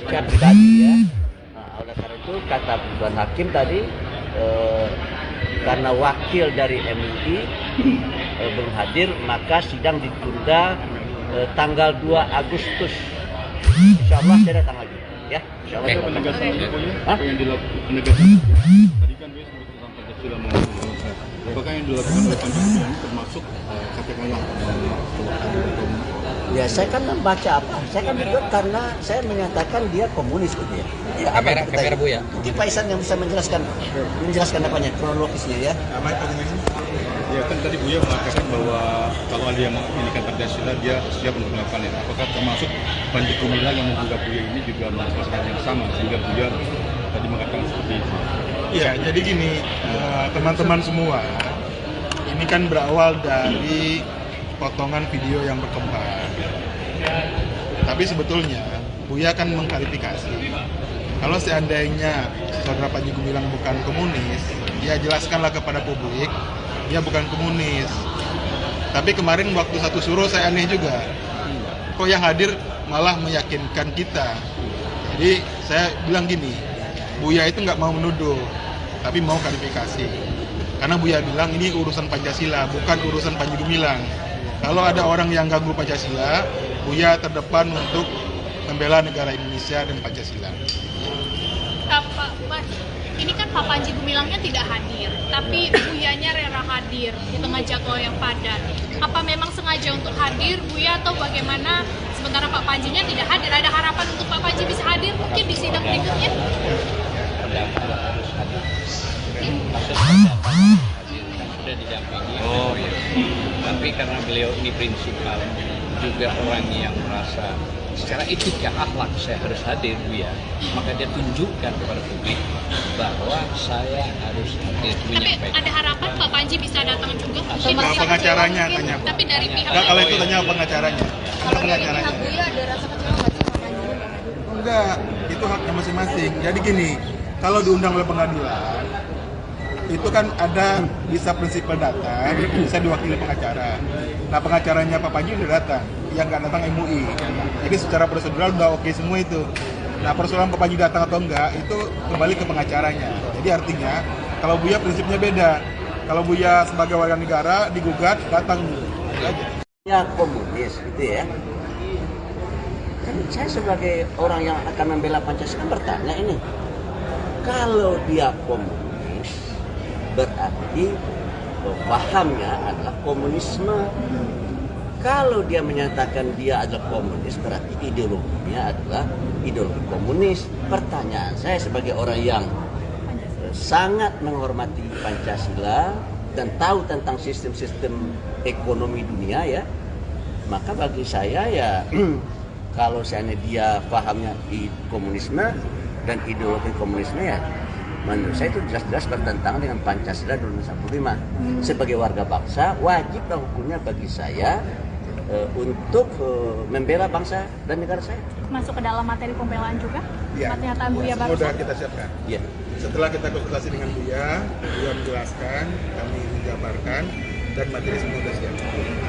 [SPEAKER 5] Secara pribadi, ya. Nah, oleh karena itu kata Tuan Hakim tadi, karena wakil dari MUI belum hadir, maka sidang ditunda tanggal 2 Agustus. Insya Allah saya datang lagi, ya. Insya Allah.
[SPEAKER 7] Penegasan apa yang dilakukan tadi kan dia sebut tentang Pancasila mau. Apakah yang dilakukan oleh Pancasila ini termasuk katakanlah
[SPEAKER 5] Ya, saya kan membaca apa? Saya kan ikut karena saya menyatakan dia komunis gitu, ya. Ya,
[SPEAKER 3] kamera Bu, ya.
[SPEAKER 5] Mungkin Pak Ihsan yang bisa menjelaskan apanya, kronologisnya, ya.
[SPEAKER 7] Ya kan tadi Buya mengatakan bahwa kalau ada yang menginginkan Pancasila dia siap untuk melakukannya. Apakah termasuk Panji Gumilang yang menggugat Buya ini juga melakukan yang sama sehingga Buya tadi mengatakan seperti itu?
[SPEAKER 1] Ya, jadi gini, teman-teman semua, ini kan berawal dari potongan video yang berkembang. Tapi sebetulnya Buya kan mengklarifikasi. Kalau seandainya saudara Panji Gumilang bukan komunis, dia jelaskanlah kepada publik dia bukan komunis. Tapi kemarin waktu satu suruh saya aneh juga. Kok yang hadir malah meyakinkan kita. Jadi saya bilang gini, Buya itu nggak mau menuduh, tapi mau klarifikasi. Karena Buya bilang ini urusan Pancasila, bukan urusan Panji Gumilang. Kalau ada orang yang ganggu Pancasila, Buya terdepan untuk membela negara Indonesia dan Pancasila.
[SPEAKER 2] Pak, ini kan Pak Panji Gumilangnya tidak hadir, tapi Buyanya rela hadir di tengah jadwal yang padat. Apa memang sengaja untuk hadir, Buya, atau bagaimana? Sementara Pak Panjinya tidak hadir, ada harapan untuk Pak Panji bisa hadir mungkin di sidang berikutnya?
[SPEAKER 3] Sudah didampingi. Tapi karena beliau ini prinsipal, juga orang yang merasa secara etika akhlak saya harus hadir, ya, maka dia tunjukkan kepada publik bahwa saya harus hadir menyampaikan.
[SPEAKER 2] Tapi ada harapan Pak Panji bisa datang juga?
[SPEAKER 1] Nah, pengacaranya tanya.
[SPEAKER 2] Tapi dari pihak
[SPEAKER 1] Nggak, kalau itu tanya pengacaranya.
[SPEAKER 8] Kalau dari pihak Buya ada rasa kecewa nggak sih Pak Panji?
[SPEAKER 1] Enggak, itu haknya masing-masing. Jadi gini, kalau diundang oleh pengadilan, itu kan ada bisa prinsipal datang, bisa diwakili pengacara. Nah, pengacaranya Pak Panji udah datang, yang nggak datang MUI. Jadi secara prosedural udah oke semua itu. Nah, persoalan Pak Panji datang atau enggak itu kembali ke pengacaranya. Jadi artinya kalau Buya prinsipnya beda. Kalau Buya sebagai warga negara digugat datang dulu.
[SPEAKER 5] Ya komunis gitu, ya. Kan saya sebagai orang yang akan membela Pancasila bertanya ini, kalau dia komunis berarti pahamnya adalah komunisme. Kalau dia menyatakan dia adalah komunis berarti ideologinya adalah ideologi komunis. Pertanyaan saya sebagai orang yang sangat menghormati Pancasila dan tahu tentang sistem-sistem ekonomi dunia, ya, maka bagi saya ya kalau seandainya dia pahamnya di komunisme dan ideologi komunisme, ya menurut saya itu jelas-jelas bertentangan dengan Pancasila 1945. Sebagai warga bangsa wajiblah hukumnya bagi saya untuk membela bangsa dan negara saya.
[SPEAKER 8] Masuk ke dalam materi pembelaan juga?
[SPEAKER 1] Iya.
[SPEAKER 8] pernyataan Buya
[SPEAKER 1] Semua
[SPEAKER 8] barusan?
[SPEAKER 1] udah kita siapkan.
[SPEAKER 5] Iya.
[SPEAKER 1] Setelah kita konsultasi dengan Buya menjelaskan, kami menjabarkan, dan materi semua sudah siap.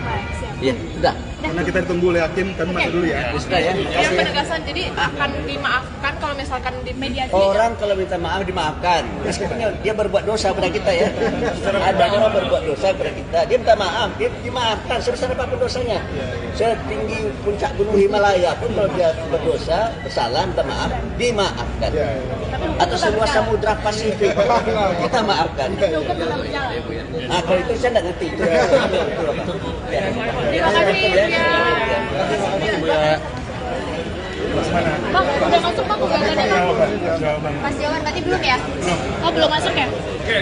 [SPEAKER 8] Baik, siap.
[SPEAKER 5] Iya, udah.
[SPEAKER 1] Karena kita ditunggu oleh hakim, kami masuk dulu ya.
[SPEAKER 5] Sudah ya.
[SPEAKER 4] Yang penegasan jadi akan dimaafkan kalau misalkan di mediasi.
[SPEAKER 5] Orang kalau minta maaf dimaafkan. Meskipun dia berbuat dosa pada kita ya. Ada orang berbuat dosa pada kita, dia minta maaf, dia dimaafkan sebesar apapun dosanya. Setinggi puncak gunung Himalaya pun kalau dia berdosa, bersalah, minta maaf, dimaafkan. Atau seluas samudra Pasifik, kita maafkan. Nah, kalau itu saya tidak ngerti.
[SPEAKER 2] Terima kasih ya.
[SPEAKER 8] Bang, udah masuk Bang gugatannya Bang? Mas Jawan berarti belum ya?
[SPEAKER 2] Oh, belum masuk ya?
[SPEAKER 6] Ya,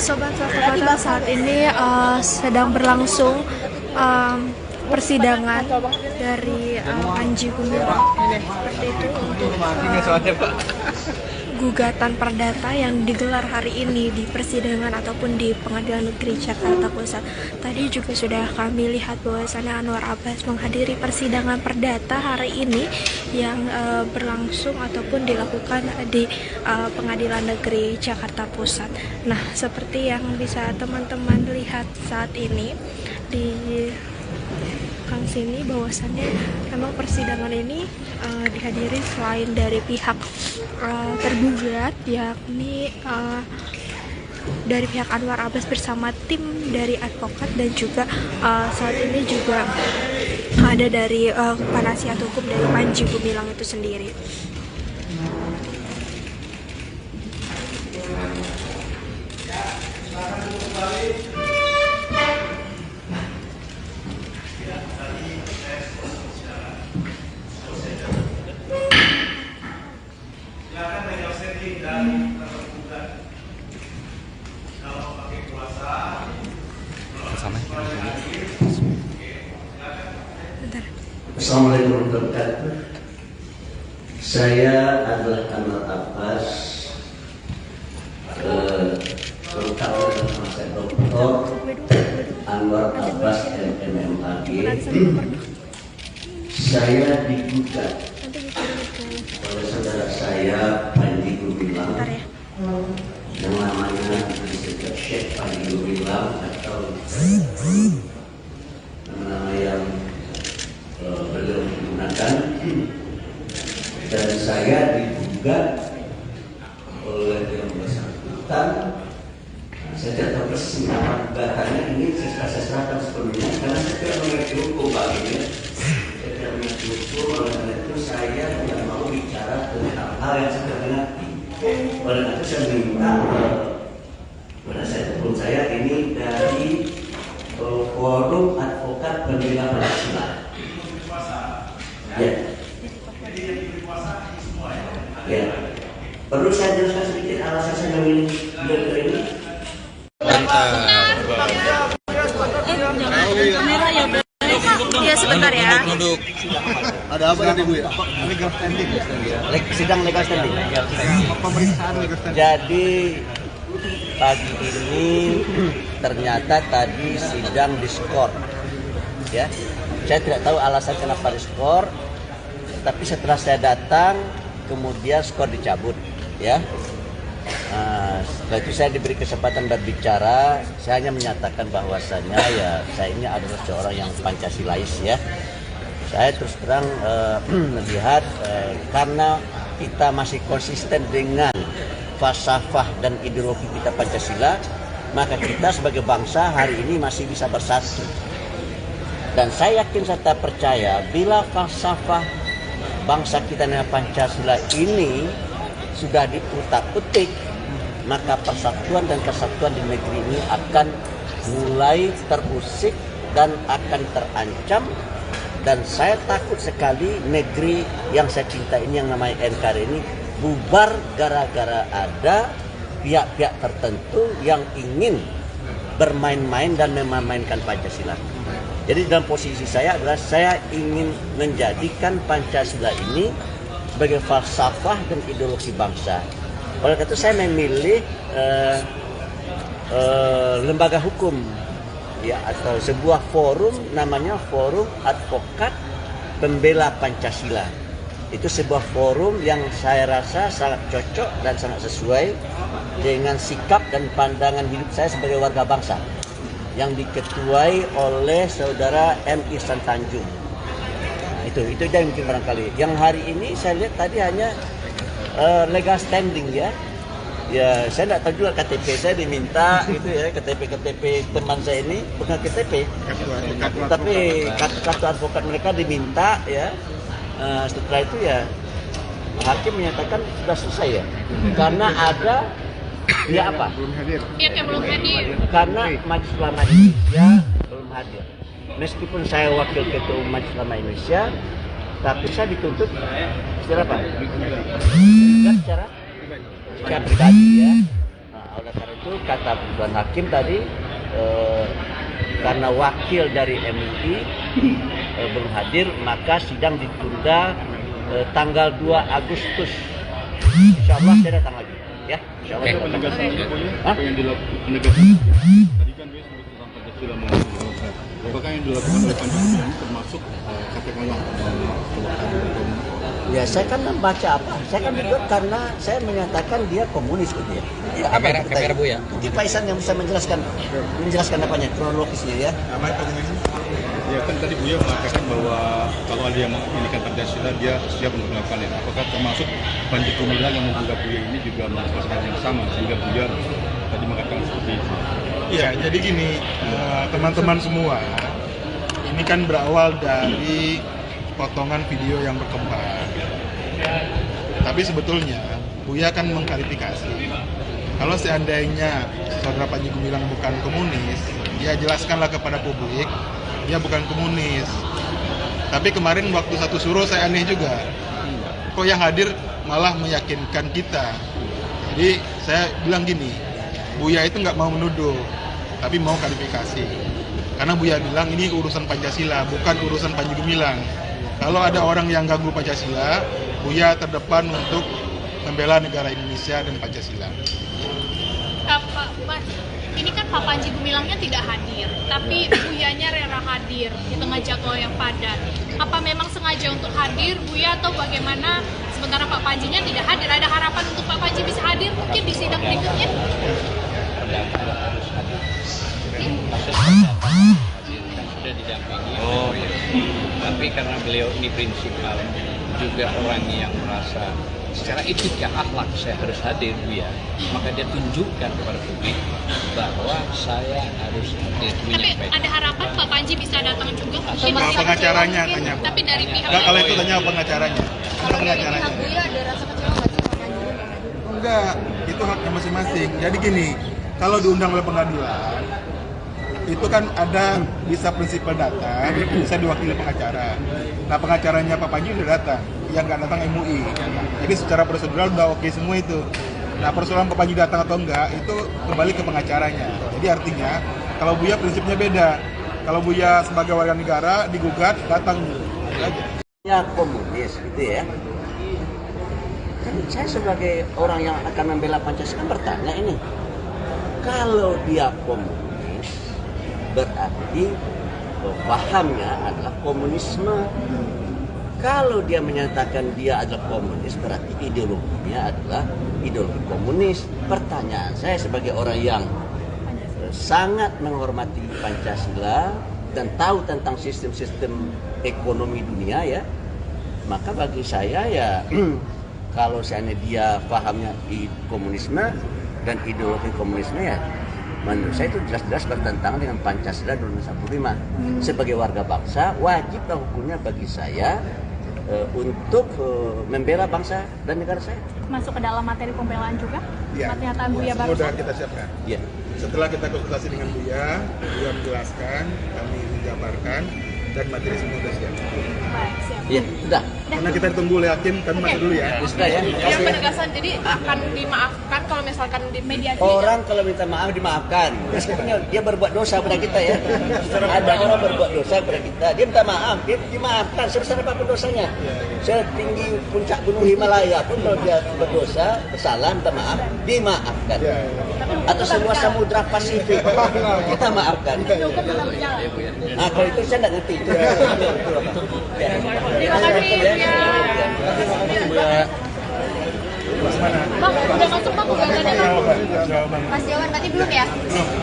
[SPEAKER 6] Sobat Fakta, saat ini sedang berlangsung persidangan dari Panji Gumilang seperti itu untuk gugatan perdata yang digelar hari ini di persidangan ataupun di Pengadilan Negeri Jakarta Pusat. Tadi juga sudah kami lihat bahwasannya Anwar Abbas menghadiri persidangan perdata hari ini yang berlangsung ataupun dilakukan di Pengadilan Negeri Jakarta Pusat. Nah, seperti yang bisa teman-teman lihat saat ini di sini bahwasannya memang persidangan ini dihadiri selain dari pihak tergugat, yakni dari pihak Anwar Abbas bersama tim dari advokat, dan juga saat ini juga ada dari penasihat hukum dari Panji Gumilang itu sendiri.
[SPEAKER 5] Assalamualaikum warahmatullahi wabarakatuh. Saya adalah Anwar Abbas, lengkapnya nama saya Dr. Anwar Abbas MMAG. Saya digugat oleh saudara saya Panji Gumilang yang namanya disebut Syekh Panji Gumilang atau nama yang beliau menggunakan, dan saya digugat oleh yang bersangkutan. Saya tidak tahu persis nama gugatannya, ini saya serahkan sepenuhnya karena saya tidak mengerti hukum Pak ini. Saya tidak mengerti hukum, oleh karena itu saya tidak mau bicara tentang hal yang saya tidak mengerti. Oleh karena itu saya minta penasihat hukum saya ini dari Forum Advokat Pembela Pancasila. Ya. Ya. Perlu saya jelaskan sedikit alasan saya memilih dokter ini?
[SPEAKER 6] Iya, sebentar ya.
[SPEAKER 1] Ada apa tadi Bu ya? Legal standing.
[SPEAKER 5] Sidang legal standing.
[SPEAKER 1] Pemeriksaan legal standing.
[SPEAKER 5] Jadi pagi ini ternyata tadi sidang diskor. Ya. Saya tidak tahu alasan kenapa diskor, tapi setelah saya datang, kemudian skor dicabut, ya. Setelah itu saya diberi kesempatan berbicara. Saya hanya menyatakan bahwasannya ya saya ini adalah seorang yang Pancasilais, ya. Saya terus terang melihat karena kita masih konsisten dengan falsafah dan ideologi kita Pancasila, maka kita sebagai bangsa hari ini masih bisa bersatu. Dan saya yakin serta percaya bila falsafah bangsa kita dengan Pancasila ini sudah diutak-utik, maka persatuan dan kesatuan di negeri ini akan mulai terusik dan akan terancam. Dan saya takut sekali negeri yang saya cinta ini, yang namanya NKRI ini, bubar gara-gara ada pihak-pihak tertentu yang ingin bermain-main dan memainkan Pancasila. Jadi dalam posisi saya adalah saya ingin menjadikan Pancasila ini sebagai falsafah dan ideologi bangsa. Oleh karena itu saya memilih lembaga hukum, ya, atau sebuah forum namanya Forum Advokat Pembela Pancasila. Itu sebuah forum yang saya rasa sangat cocok dan sangat sesuai dengan sikap dan pandangan hidup saya sebagai warga bangsa yang diketuai oleh saudara M. Ihsan Tanjung. Itu aja yang mungkin barangkali. Yang hari ini saya lihat tadi hanya legal standing ya. Ya, saya tidak tahu juga KTP saya diminta gitu ya, KTP teman saya ini bukan KTP, tapi kartu advokat mereka diminta ya. Setelah itu ya hakim menyatakan sudah selesai ya, karena ada ya apa?
[SPEAKER 2] Pihak yang belum hadir.
[SPEAKER 5] Karena Majelis Ulama Indonesia belum hadir. Meskipun saya wakil ketua Majelis Ulama Indonesia, tapi saya dituntut secara apa? Secara pribadi ya. Nah, oleh karena itu kata Tuan Hakim tadi karena wakil dari MUI belum hadir, maka sidang ditunda tanggal 2 Agustus. Insya Allah saya datang lagi ya. Insya Allah.
[SPEAKER 7] Penegasan apa yang dilakukan tadi kan dia sebut tentang Pancasila mau apakah yang dilakukan oleh Pancasila ini termasuk katakanlah
[SPEAKER 5] Ya saya kan membaca apa? Saya kan ikut karena saya menyatakan dia komunis gitu ya. Ya
[SPEAKER 3] kamera Bu ya.
[SPEAKER 5] Mungkin Pak Ihsan yang bisa menjelaskan apanya kronologisnya ya.
[SPEAKER 7] Ya kan tadi Buya mengatakan bahwa kalau ada yang menginginkan Pancasila dia siap untuk melakukannya. Apakah termasuk Panji Gumilang yang menggugat Buya ini juga melakukan yang sama sehingga Buya tadi mengatakan seperti itu?
[SPEAKER 1] Ya, jadi gini, teman-teman semua, ini kan berawal dari potongan video yang berkembang. Tapi sebetulnya Buya kan mengklarifikasi. Kalau seandainya saudara Panji Gumilang bukan komunis, dia jelaskanlah kepada publik dia bukan komunis. Tapi kemarin waktu satu suruh saya aneh juga. Kok yang hadir malah meyakinkan kita. Jadi saya bilang gini, Buya itu nggak mau menuduh, tapi mau klarifikasi. Karena Buya bilang ini urusan Pancasila, bukan urusan Panji Gumilang. Kalau ada orang yang ganggu Pancasila, Buya terdepan untuk membela negara Indonesia dan Pancasila.
[SPEAKER 2] Pak, ini kan Pak Panji Gumilangnya tidak hadir, tapi Buyanya rela hadir di tengah jadwal yang padat. Apa memang sengaja untuk hadir, Buya, atau bagaimana? Sementara Pak Panjinya tidak hadir, ada harapan untuk Pak Panji bisa hadir mungkin di sidang berikutnya?
[SPEAKER 3] Sudah didampingi. Tapi karena beliau ini prinsipal, juga orang yang merasa secara etika akhlak saya harus hadir Buya, maka dia tunjukkan kepada publik bahwa saya harus hadir.
[SPEAKER 2] Tapi ada harapan Pak Panji bisa datang juga mungkin
[SPEAKER 1] Nah, pengacaranya tanya.
[SPEAKER 2] tapi dari pihak
[SPEAKER 1] Enggak, kalau itu tanya pengacaranya.
[SPEAKER 8] Kalau dari pihak Buya ada rasa kecewa nggak sih Pak Panji?
[SPEAKER 1] Enggak, itu haknya masing-masing. Jadi gini, kalau diundang oleh pengadilan, itu kan ada bisa prinsipal datang, bisa diwakili pengacara. Nah, pengacaranya Pak Panji udah datang, yang nggak datang MUI. Jadi secara prosedural udah oke semua itu. Nah, persoalan Pak Panji datang atau enggak itu kembali ke pengacaranya. Jadi artinya kalau Buya prinsipnya beda. Kalau Buya sebagai warga negara digugat datang dulu.
[SPEAKER 5] Ya komunis gitu ya. Kan saya sebagai orang yang akan membela Pancasila bertanya ini, kalau dia komunis berarti pahamnya adalah komunisme. Kalau dia menyatakan dia adalah komunis berarti ideologinya adalah ideologi komunis. Pertanyaan saya sebagai orang yang sangat menghormati Pancasila dan tahu tentang sistem-sistem ekonomi dunia ya, maka bagi saya ya kalau seandainya dia pahamnya komunisme dan ideologi komunisme ya menurut saya itu jelas-jelas bertentangan dengan Pancasila 2045. Sebagai warga bangsa wajiblah hukumnya bagi saya untuk membela bangsa dan negara saya.
[SPEAKER 8] Masuk ke dalam materi pembelaan juga?
[SPEAKER 1] Ya,
[SPEAKER 8] Pernyataan Buya
[SPEAKER 1] sudah
[SPEAKER 8] barusan?
[SPEAKER 1] kita siapkan.
[SPEAKER 5] Ya.
[SPEAKER 1] Setelah kita konsultasi dengan Buya menjelaskan, kami menjabarkan, dan materi semua sudah siap.
[SPEAKER 8] Baik, siap.
[SPEAKER 5] Iya, sudah.
[SPEAKER 1] Karena kita ditunggu oleh hakim, kami masuk dulu ya.
[SPEAKER 5] Sudah ya.
[SPEAKER 4] Yang penegasan jadi akan dimaafkan kalau misalkan di mediasi.
[SPEAKER 5] Orang kalau minta maaf dimaafkan. Meskipun dia berbuat dosa pada kita ya. Ada orang berbuat dosa pada kita, dia minta maaf, dia dimaafkan sebesar apapun dosanya. setinggi puncak gunung Himalaya pun kalau dia berdosa, bersalah, minta maaf, dimaafkan. Atau seluas samudra Pasifik, kita maafkan. Nah, kalau itu saya nggak ngerti.
[SPEAKER 2] Terima kasih ya. Bang, udah masuk Bang gugatannya Bang?
[SPEAKER 8] Mas Jawan berarti belum ya?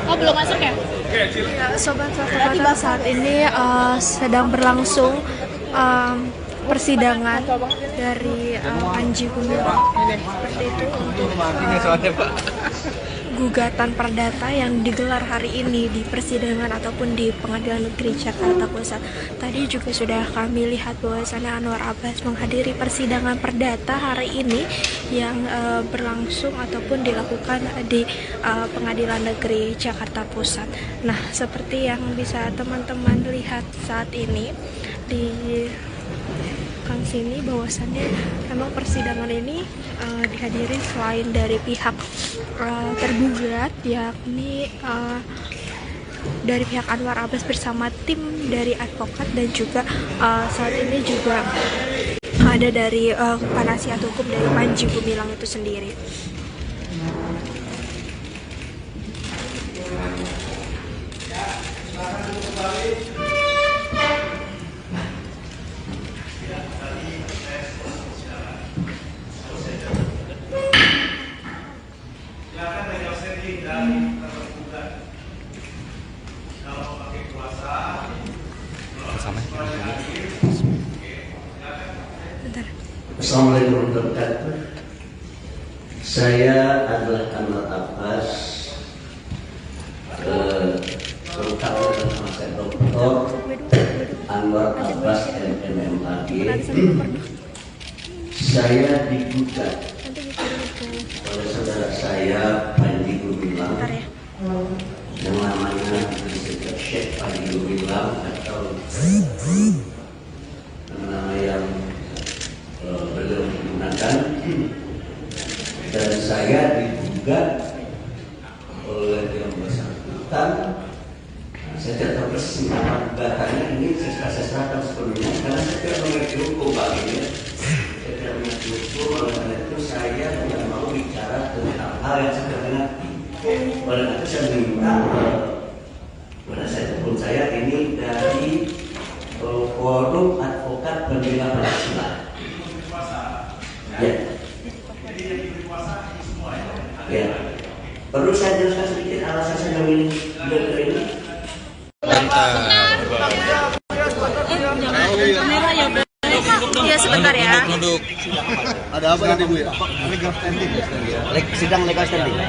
[SPEAKER 2] Oh, belum masuk ya?
[SPEAKER 6] Ya, Sobat Fakta, saat ini sedang berlangsung persidangan dari Panji Gumilang seperti itu untuk gugatan perdata yang digelar hari ini di persidangan ataupun di Pengadilan Negeri Jakarta Pusat. Tadi juga sudah kami lihat bahwasannya Anwar Abbas menghadiri persidangan perdata hari ini yang berlangsung ataupun dilakukan di Pengadilan Negeri Jakarta Pusat. Nah, seperti yang bisa teman-teman lihat saat ini di sini bahwasannya memang persidangan ini dihadiri selain dari pihak tergugat, yakni dari pihak Anwar Abbas bersama tim dari advokat, dan juga saat ini juga ada dari penasihat hukum dari Panji Gumilang itu sendiri.
[SPEAKER 5] Assalamualaikum warahmatullahi wabarakatuh. Saya adalah Anwar Abbas, lengkap dengan nama saya Dr. Anwar Abbas MMAG. Saya digugat oleh saudara saya Panji Gumilang yang namanya disebut Syekh Panji Gumilang atau nama yang beliau menggunakan, dan saya digugat oleh yang bersangkutan. Saya tidak tahu persis nama gugatannya, ini saya serahkan sepenuhnya karena saya tidak mengerti hukum Pak ini. Saya tidak mengerti hukum, oleh karena itu saya tidak mau bicara tentang hal yang saya tidak mengerti. Oleh karena itu saya minta penasihat hukum saya ini dari Forum Advokat Pembela Pancasila. Ya. Ya. Perlu saya jelaskan sedikit alasan saya memilih dokter ini?
[SPEAKER 6] Iya, sebentar ya.
[SPEAKER 7] Ada apa tadi Bu ya?
[SPEAKER 1] Legal standing.
[SPEAKER 5] Sidang legal standing.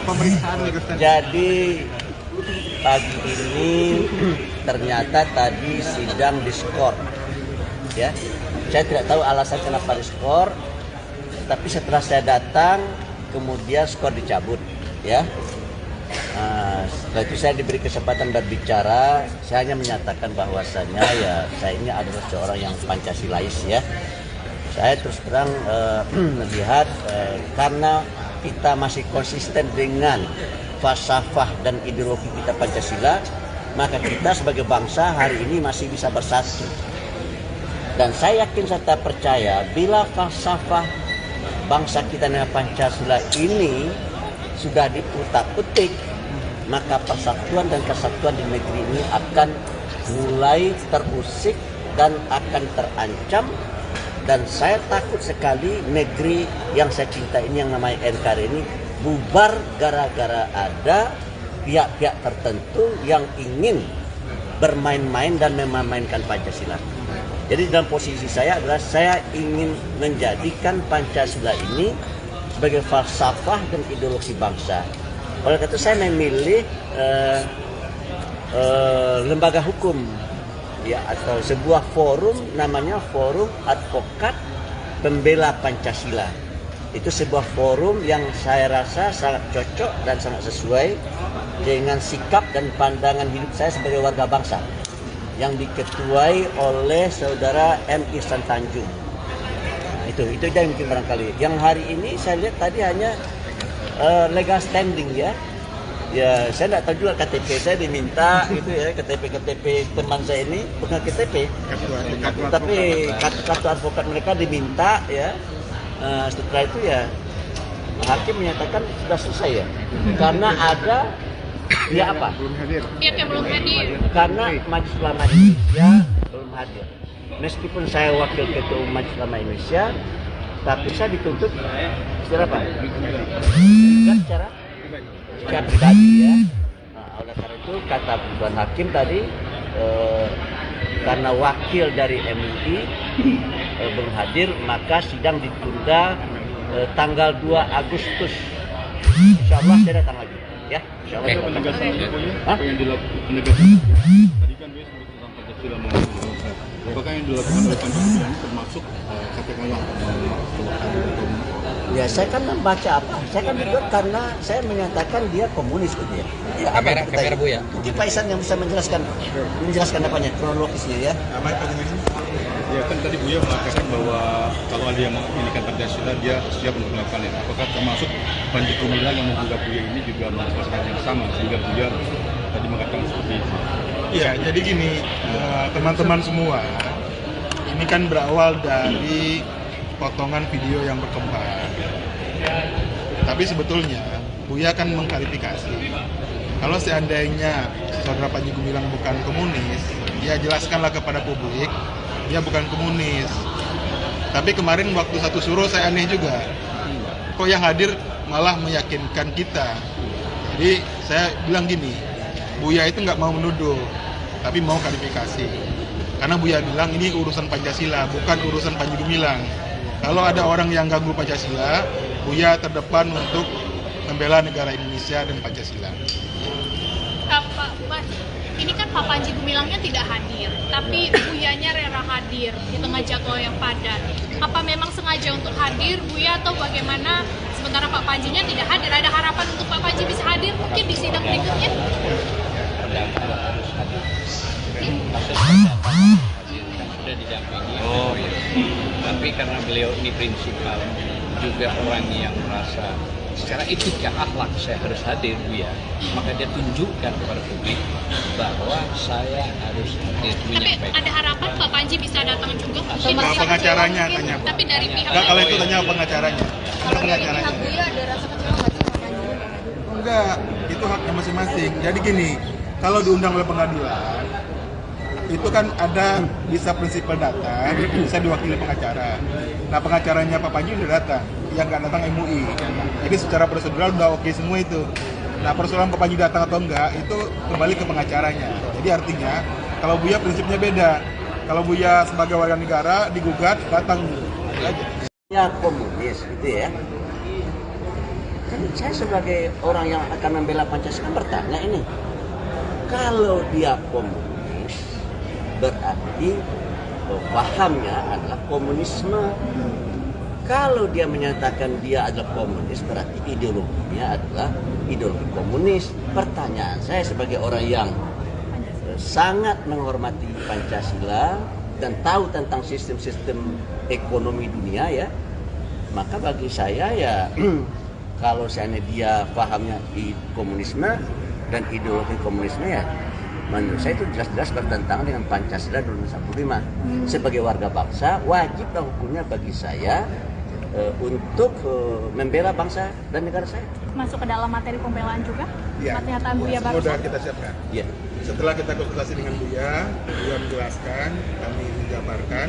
[SPEAKER 1] Pemeriksaan legal standing.
[SPEAKER 5] Jadi pagi ini ternyata tadi sidang diskor. Ya. Saya tidak tahu alasan kenapa diskor, tapi setelah saya datang kemudian skor dicabut, ya. Setelah itu saya diberi kesempatan berbicara. Saya hanya menyatakan bahwasannya ya saya ini adalah seorang yang Pancasilais, ya. Saya terus terang melihat karena kita masih konsisten dengan falsafah dan ideologi kita Pancasila, maka kita sebagai bangsa hari ini masih bisa bersatu. Dan saya yakin serta percaya bila falsafah bangsa kita dengan Pancasila ini sudah diutak-utik, maka persatuan dan kesatuan di negeri ini akan mulai terusik dan akan terancam. Dan saya takut sekali negeri yang saya cinta ini, yang namanya NKRI ini, bubar gara-gara ada pihak-pihak tertentu yang ingin bermain-main dan memainkan Pancasila. Jadi dalam posisi saya adalah saya ingin menjadikan Pancasila ini sebagai falsafah dan ideologi bangsa. Oleh karena itu saya memilih lembaga hukum, ya, atau sebuah forum namanya Forum Advokat Pembela Pancasila. Itu sebuah forum yang saya rasa sangat cocok dan sangat sesuai dengan sikap dan pandangan hidup saya sebagai warga bangsa, yang diketuai oleh saudara M. Ihsan Tanjung. Itu yang mungkin barangkali. Yang hari ini saya lihat tadi hanya legal standing, ya. Ya, saya tidak tahu juga KTP saya diminta gitu ya, KTP teman saya ini bukan KTP, tapi kartu advokat mereka diminta ya. Setelah itu ya hakim menyatakan sudah selesai ya, karena ada dia apa?
[SPEAKER 2] Pihak yang belum hadir.
[SPEAKER 5] Karena Majelis Ulama Indonesia belum hadir. Meskipun saya wakil ketua Majelis Ulama Indonesia, tapi saya dituntut secara apa? Secara pribadi ya. Nah, oleh karena itu kata Tuan Hakim tadi, karena wakil dari MUI belum hadir, maka sidang ditunda tanggal 2 Agustus. Insya Allah saya datang lagi. Ya, insya Allah.
[SPEAKER 7] Penegasan apa yang dilakukan tadi kan dia sebut tentang Pancasila apakah yang dilakukan oleh Pancasila ini termasuk katakanlah
[SPEAKER 5] ya saya kan membaca apa? Saya kan juga karena saya menyatakan dia komunis gitu ya. Ya
[SPEAKER 3] kamera Bu ya.
[SPEAKER 5] Mungkin Pak Isan yang bisa menjelaskan apanya kronologisnya ya.
[SPEAKER 7] ya kan tadi Buya mengatakan bahwa kalau ada yang memiliki Pancasila dia siap untuk melakukannya. Apakah termasuk Panji Gumilang yang menggugat Buya ini juga melakukan yang sama sehingga Buya tadi mengatakan seperti itu?
[SPEAKER 1] Iya, jadi gini, teman-teman semua, ini kan berawal dari potongan video yang berkembang. Tapi sebetulnya Buya kan mengklarifikasi. Kalau seandainya saudara Panji Gumilang bukan komunis, ya jelaskanlah kepada publik dia bukan komunis. Tapi kemarin waktu satu suruh saya aneh juga. Kok yang hadir malah meyakinkan kita. Jadi saya bilang gini, Buya itu nggak mau menuduh, tapi mau klarifikasi. Karena Buya bilang ini urusan Pancasila, bukan urusan Panji Gumilang. Kalau ada orang yang ganggu Pancasila, Buya terdepan untuk membela negara Indonesia dan Pancasila.
[SPEAKER 2] Mas, ini kan Pak Panji Gumilangnya tidak hadir, tapi Buyanya rela hadir di tengah jadwal yang padat. Apa memang sengaja untuk hadir, Buya, atau bagaimana? Sementara Pak Panjinya tidak hadir, ada harapan untuk Pak Panji bisa hadir mungkin di sidang berikutnya?
[SPEAKER 3] Sudah didampingi. Tapi karena beliau ini prinsipal, juga orang yang merasa secara etika akhlak saya harus hadir Buya, maka dia tunjukkan kepada publik bahwa saya harus hadir.
[SPEAKER 2] Tapi ada harapan Pak Panji bisa datang juga?
[SPEAKER 1] Sama pengacaranya tanya.
[SPEAKER 2] Tapi dari pihak
[SPEAKER 1] Enggak, kalau itu tanya pengacaranya.
[SPEAKER 8] Kalau dari pihak Buya ada rasa kecewa nggak sih Pak Panji?
[SPEAKER 1] Enggak, itu haknya masing-masing. Jadi gini, kalau diundang oleh pengadilan, itu kan ada bisa prinsipal datang, bisa diwakili pengacara. Nah, pengacaranya Pak Panji udah datang, yang nggak datang MUI. Jadi secara prosedural udah oke semua itu. Nah, persoalan Pak Panji datang atau enggak, itu kembali ke pengacaranya. Jadi artinya, kalau Buya prinsipnya beda. Kalau Buya sebagai warga negara digugat, datang dulu.
[SPEAKER 5] Ya komunis gitu ya. Kan saya sebagai orang yang akan membela Pancasila bertanya ini, kalau dia komunis berarti pahamnya adalah komunisme. Kalau dia menyatakan dia adalah komunis berarti ideologinya adalah ideologi komunis. Pertanyaan saya sebagai orang yang sangat menghormati Pancasila dan tahu tentang sistem-sistem ekonomi dunia ya, maka bagi saya ya kalau seandainya dia pahamnya komunisme dan ideologi komunisme ya menurut saya itu jelas-jelas bertentangan dengan Pancasila 2045. Sebagai warga bangsa wajiblah hukumnya bagi saya untuk membela bangsa dan negara saya.
[SPEAKER 8] Masuk ke dalam materi pembelaan juga?
[SPEAKER 1] Iya.
[SPEAKER 8] Pernyataan Buya
[SPEAKER 1] Semua
[SPEAKER 8] barusan?
[SPEAKER 1] sudah kita siapkan.
[SPEAKER 5] Iya.
[SPEAKER 1] Setelah kita konsultasi dengan Buya menjelaskan, kami menjabarkan,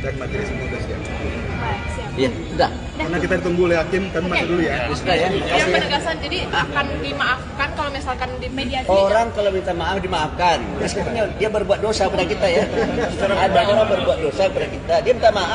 [SPEAKER 1] dan materi semua sudah siap.
[SPEAKER 8] Baik, siap.
[SPEAKER 5] Iya, sudah.
[SPEAKER 1] Karena kita ditunggu oleh hakim, kami masuk dulu ya.
[SPEAKER 5] Sudah ya.
[SPEAKER 4] Yang penegasan jadi akan dimaafkan kalau misalkan di mediasi.
[SPEAKER 5] Orang kalau minta maaf dimaafkan. Meskipun dia berbuat dosa pada kita ya. Ada orang berbuat dosa pada kita, dia minta maaf.